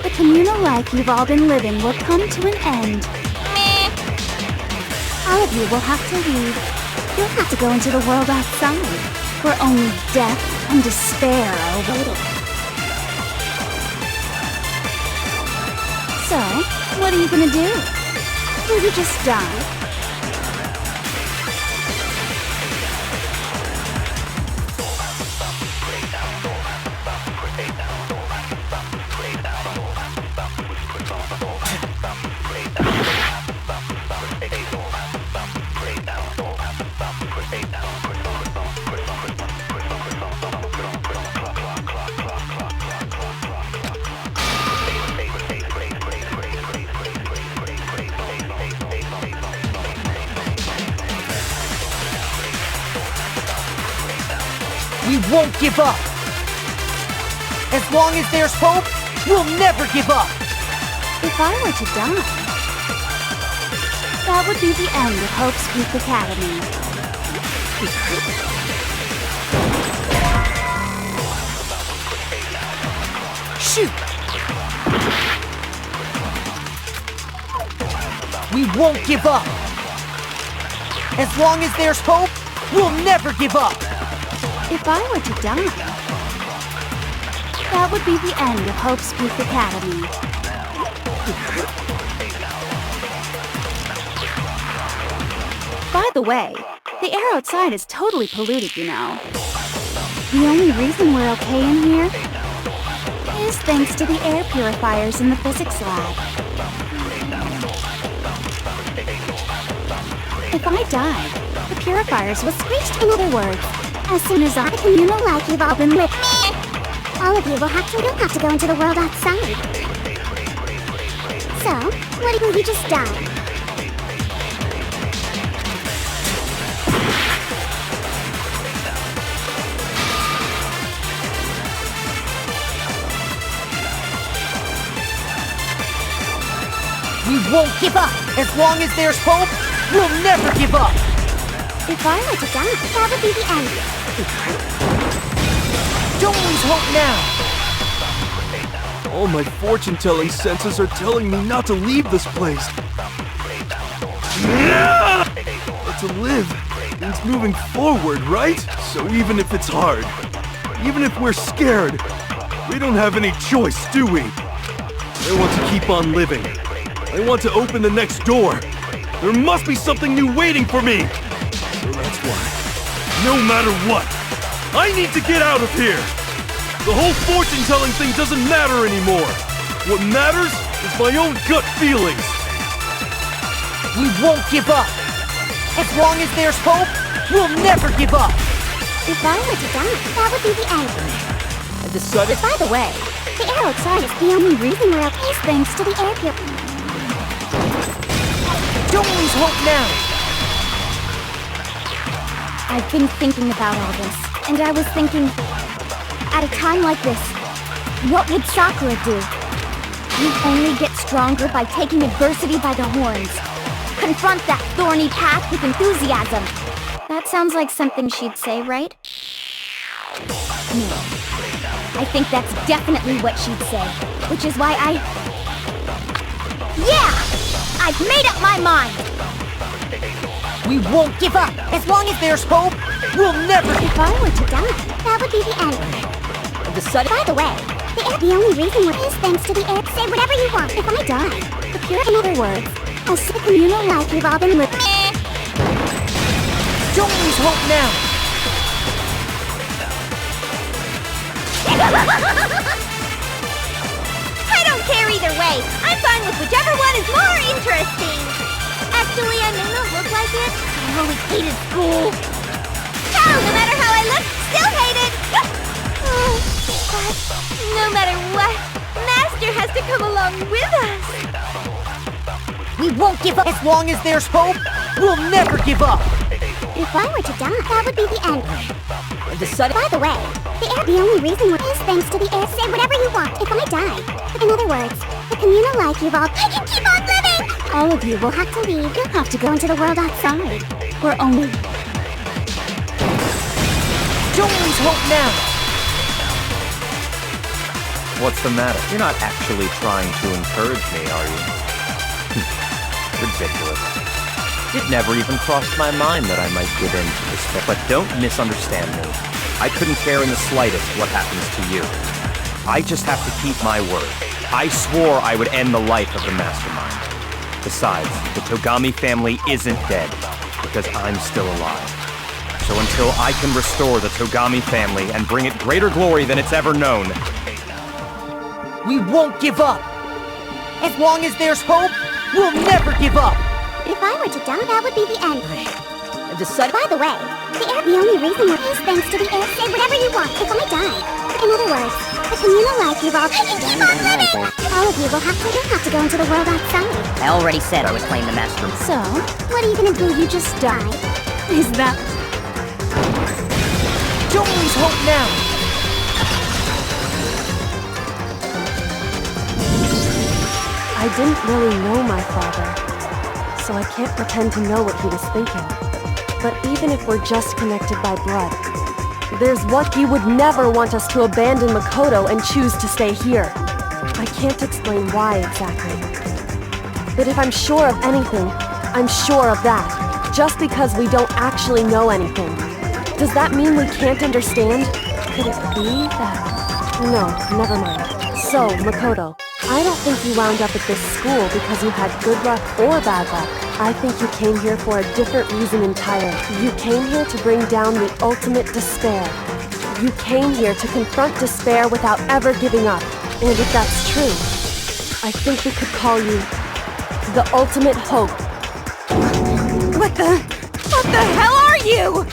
the communal life you've all been living will come to an end. All of you will have to leave. You'll have to go into the world outside, where only death and despair are awaiting. So, what are you gonna do? Will you just die? We won't give up! As long as there's hope, we'll never give up! If I were to die, that would be the end of Hope's Peak Academy. Shoot! We won't give up! As long as there's hope, we'll never give up! If I were to die, that would be the end of Hope's Peak Academy. By the way, the air outside is totally polluted, you know. The only reason we're okay in here is thanks to the air purifiers in the physics lab. If I die, the purifiers will screech. In other words, as soon as the communal life you've all been with, all of you will have to don't have to go into the world outside. So, what if you just die? We won't give up! As long as there's hope, we'll never give up! If I were to die, that would be the end. Don't lose hope now! All my fortune-telling senses are telling me not to leave this place. But to live means moving forward, right? So even if it's hard, even if we're scared, we don't have any choice, do we? I want to keep on living. I want to open the next door. There must be something new waiting for me. So that's why, no matter what, I need to get out of here. The whole fortune-telling thing doesn't matter anymore. What matters is my own gut feelings. We won't give up. As long as there's hope, we'll never give up. If I were to die, that would be the end. And the sun is... By the way, the air outside is the only reason we're okay is thanks to the air purifier. Don't lose hope now! I've been thinking about all this, and I was thinking, at a time like this, what would Sakura do? You only get stronger by taking adversity by the horns. Confront that thorny path with enthusiasm. That sounds like something she'd say, right? No. I think that's definitely what she'd say, which is why Yeah! I've made up my mind! We won't give up! As long as there's hope, we'll never... If I were to die, that would be the end. And the sun... By the way, the only reason is thanks to the air. Say whatever you want. If I die, the pure... In other words, a communal life you've all been living. Don't lose hope now! I don't care either way. I'm fine with whichever one is more interesting. Actually, I may not look like it. I always hated school. Hell, no matter how I look, still hated. But no matter what, Master has to come along with us. We won't give up. As long as there's hope, we'll never give up. If I were to die, that would be the end. And the sun... By the way, the only reason is thanks to the air. Say whatever you want. If I die, in other words, the communal life you've all... I can keep on living! All of you will have to leave. You'll have to go into the world outside. We're only... Don't lose hope now! What's the matter? You're not actually trying to encourage me, are you? Ridiculous. It never even crossed my mind that I might give in to despair. But don't misunderstand me. I couldn't care in the slightest what happens to you. I just have to keep my word. I swore I would end the life of the Mastermind. Besides, the Togami family isn't dead, because I'm still alive. So until I can restore the Togami family and bring it greater glory than it's ever known, we won't give up! As long as there's hope, we'll never give up! If I were to die, that would be the end. And the sun... By the way, the only reason is thanks to the air. Say whatever you want. If I die, in other words, the communal life you've all... I can keep on living! All of you will have to go into the world outside. I already said I would claim the master. So, what are you gonna do? You just die? Is that... Don't lose hope now! I didn't really know my father, so I can't pretend to know what he was thinking. But even if we're just connected by blood, there's what he would never want us to abandon Mukuro and choose to stay here. I can't explain why exactly. But if I'm sure of anything, I'm sure of that. Just because we don't actually know anything. Does that mean we can't understand? Could it be that... No, never mind. So, Makoto, I don't think you wound up at this school because you had good luck or bad luck. I think you came here for a different reason entirely. You came here to bring down the ultimate despair. You came here to confront despair without ever giving up. And if that's true, I think we could call you the ultimate hope. What the hell are you?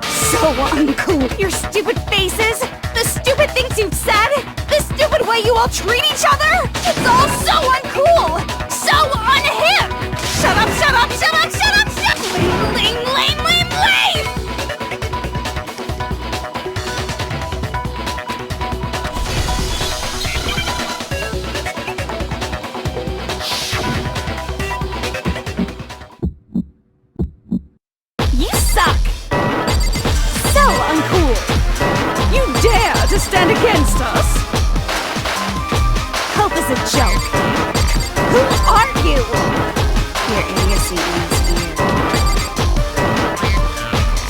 So uncool. Your stupid faces, the stupid things you've said, the stupid way you all treat each other. It's all so uncool, so unhip. Shut up, shut up, shut up, shut up, shut up. Lame, lame, lame, lame, lame. You suck! So uncool! You dare to stand against us? Hope is a joke. Who are you? Your idiocy ends here.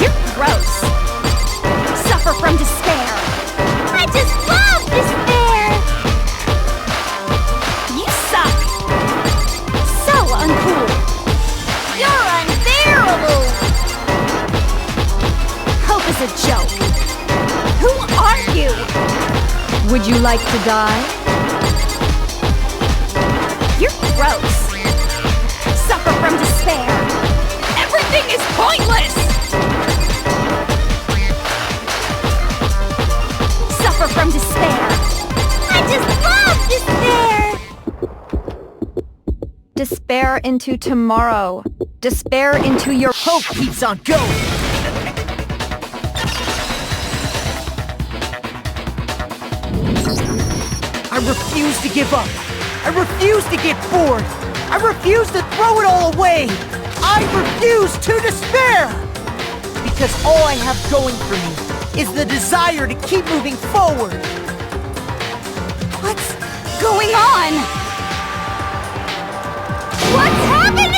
You're gross. Suffer from despair. I just love despair! You suck! So uncool! You're unbearable! Hope is a joke. Who are you? Would you like to die? You're gross. Suffer from despair. Everything is pointless! Suffer from despair. I just love despair! Despair into tomorrow. Despair into your Hope keeps on going! I refuse to give up. I refuse to get bored. I refuse to throw it all away. I refuse to despair. Because all I have going for me is the desire to keep moving forward. What's going on? What's happening?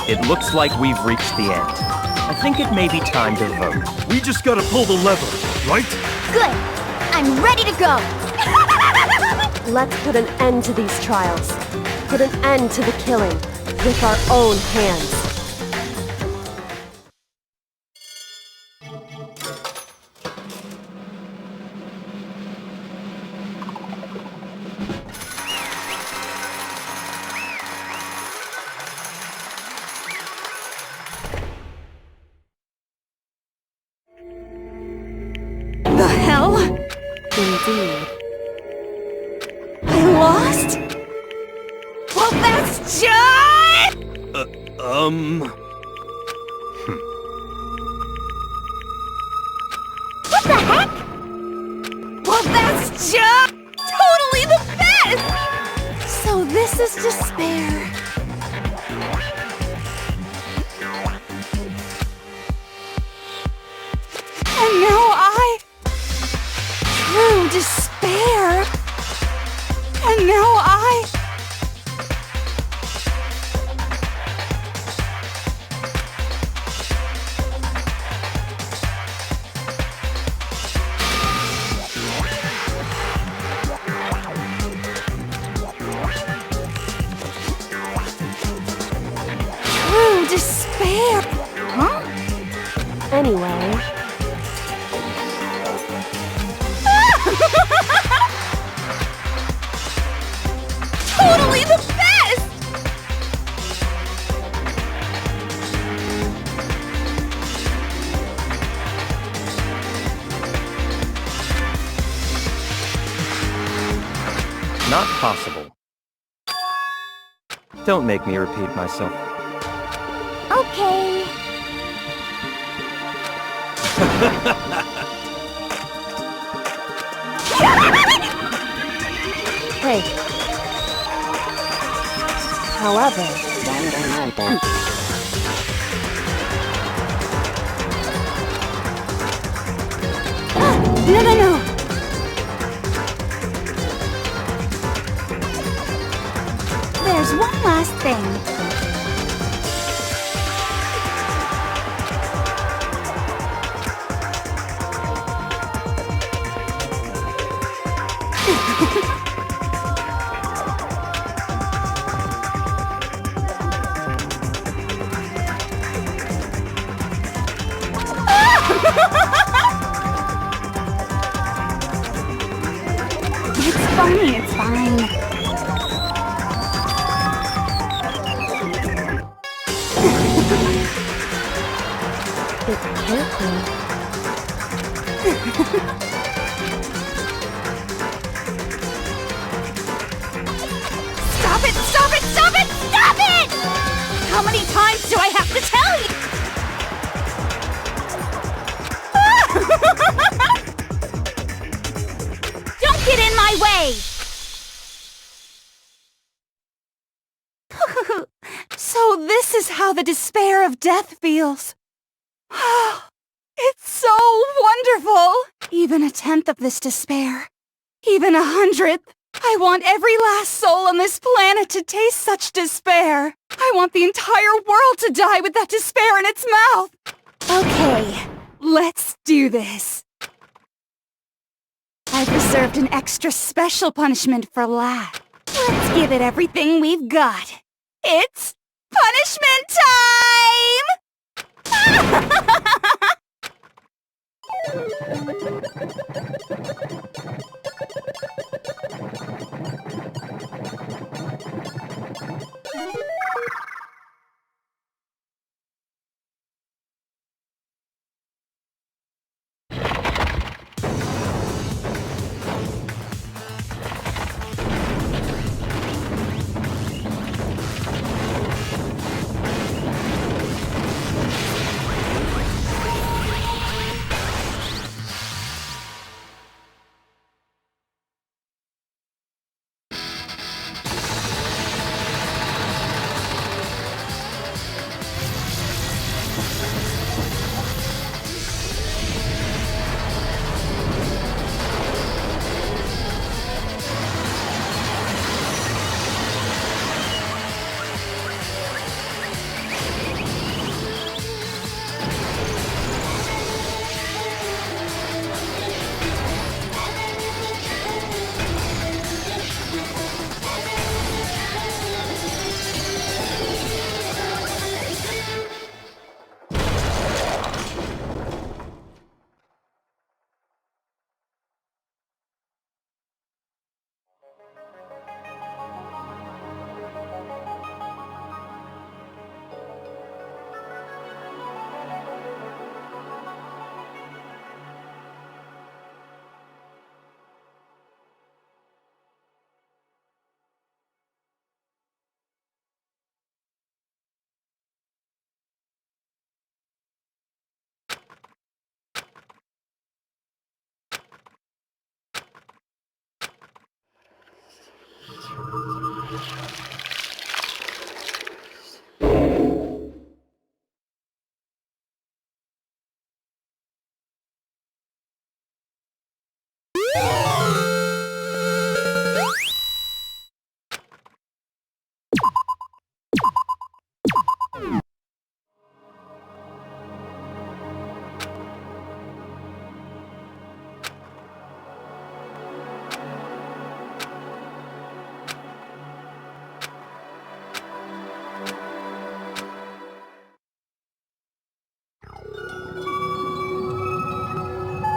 It looks like we've reached the end. I think it may be time to vote. We just gotta pull the lever, right? Good. I'm ready to go. Let's put an end to these trials. Put an end to the killing with our own hands. The hell? Indeed. I lost? Well, that's just... What the heck? Well, that's just... totally the best! So this is despair. And now true despair. And now true despair. Huh? Anyway, totally the best! Not possible. Don't make me repeat myself. Okay. hey. However, thing. It's fine, it's fine. It's careful. Stop it! Stop it! Stop it! Stop it! How many times do I have to tell you? Don't get in my way! So this is how the despair of death feels. It's so wonderful! Even 1/10 of this despair, even 100th. I want every last soul on this planet to taste such despair. I want the entire world to die with that despair in its mouth. Okay, let's do this. I've reserved an extra special punishment for last. Let's give it everything we've got. It's punishment time!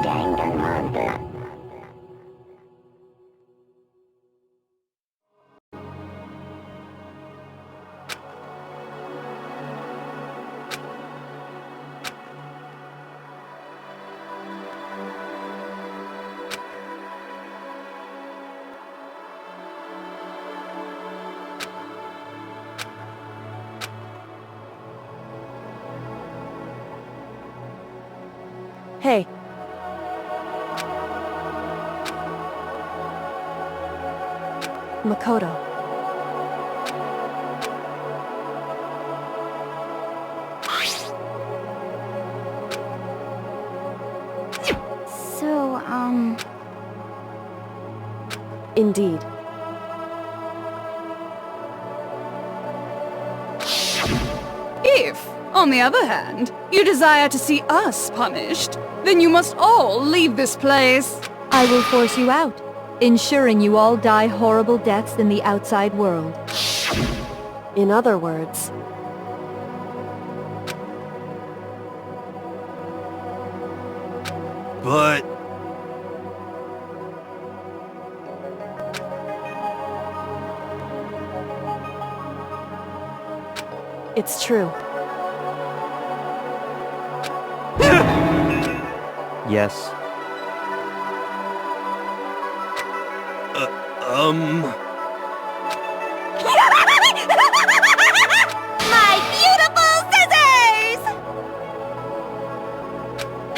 Danganronpa. Hey. Makoto. So, Indeed. On the other hand, you desire to see us punished, then you must all leave this place. I will force you out, ensuring you all die horrible deaths in the outside world. In other words, But... it's true. Yes. My beautiful scissors!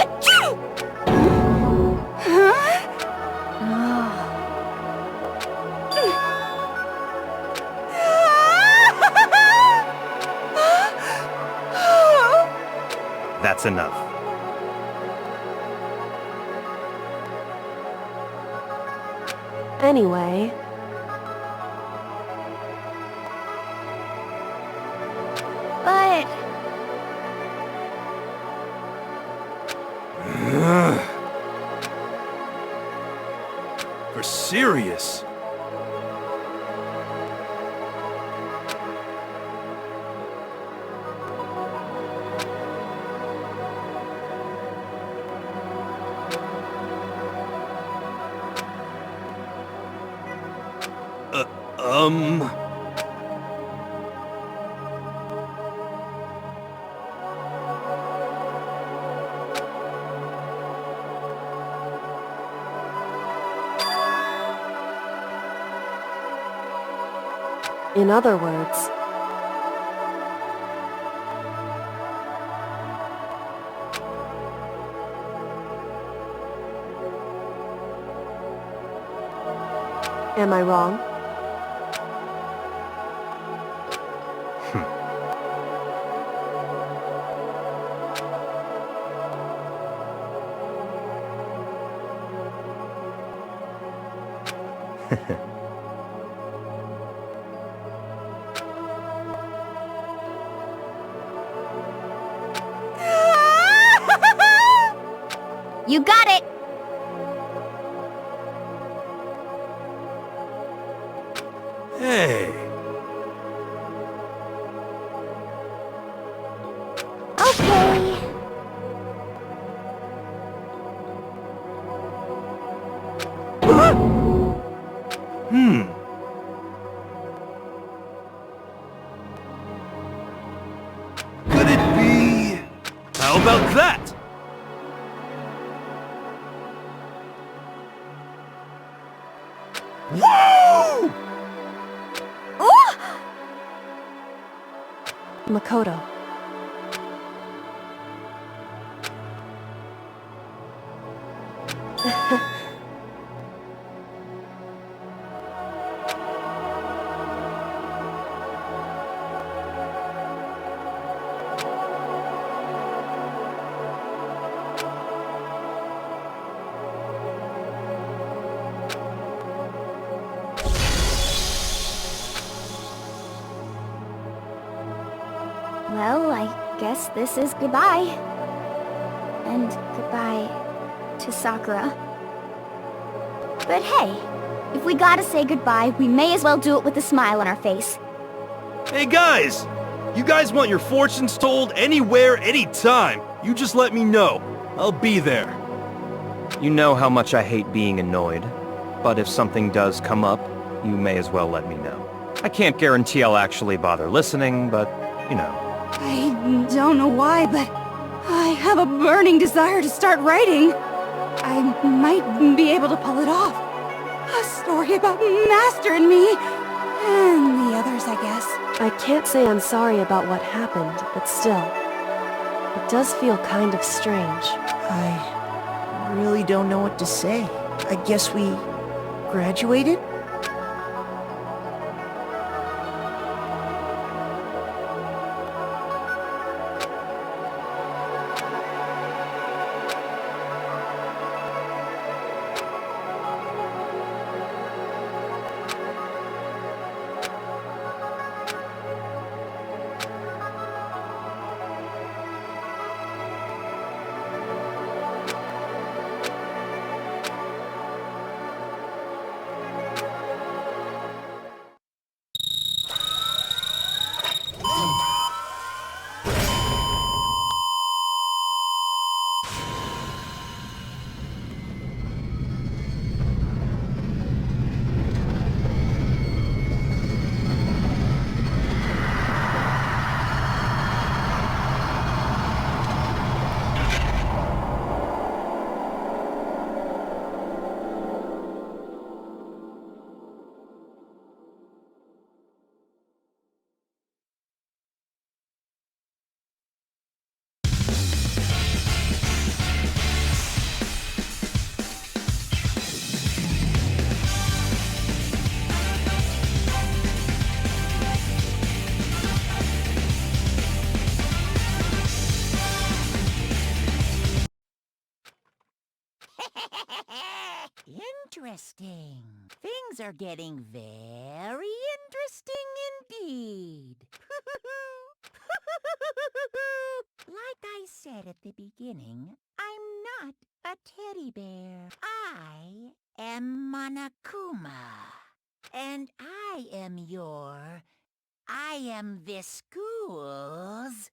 Achoo! That's enough. Anyway, But For serious? Uh, in other words, am I wrong? you got it! Hey. Okay. Could it be... How about that? Whoa! Makoto. Well, I guess this is goodbye. And goodbye to Sakura. But hey, if we gotta say goodbye, we may as well do it with a smile on our face. Hey guys! You guys want your fortunes told anywhere, anytime. You just let me know. I'll be there. You know how much I hate being annoyed, but if something does come up, you may as well let me know. I can't guarantee I'll actually bother listening, but, you know. I don't know why, but I have a burning desire to start writing. I might be able to pull it off. A story about Master and me, and the others, I guess. I can't say I'm sorry about what happened, but still, it does feel kind of strange. I really don't know what to say. I guess we graduated? interesting. Things are getting very interesting indeed. Like I said at the beginning, I'm not a teddy bear. I am Monokuma. And I am this school's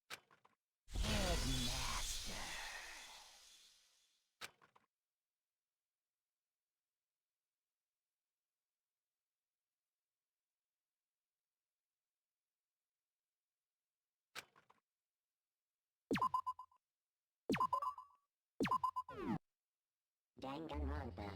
headmaster. Danganronpa.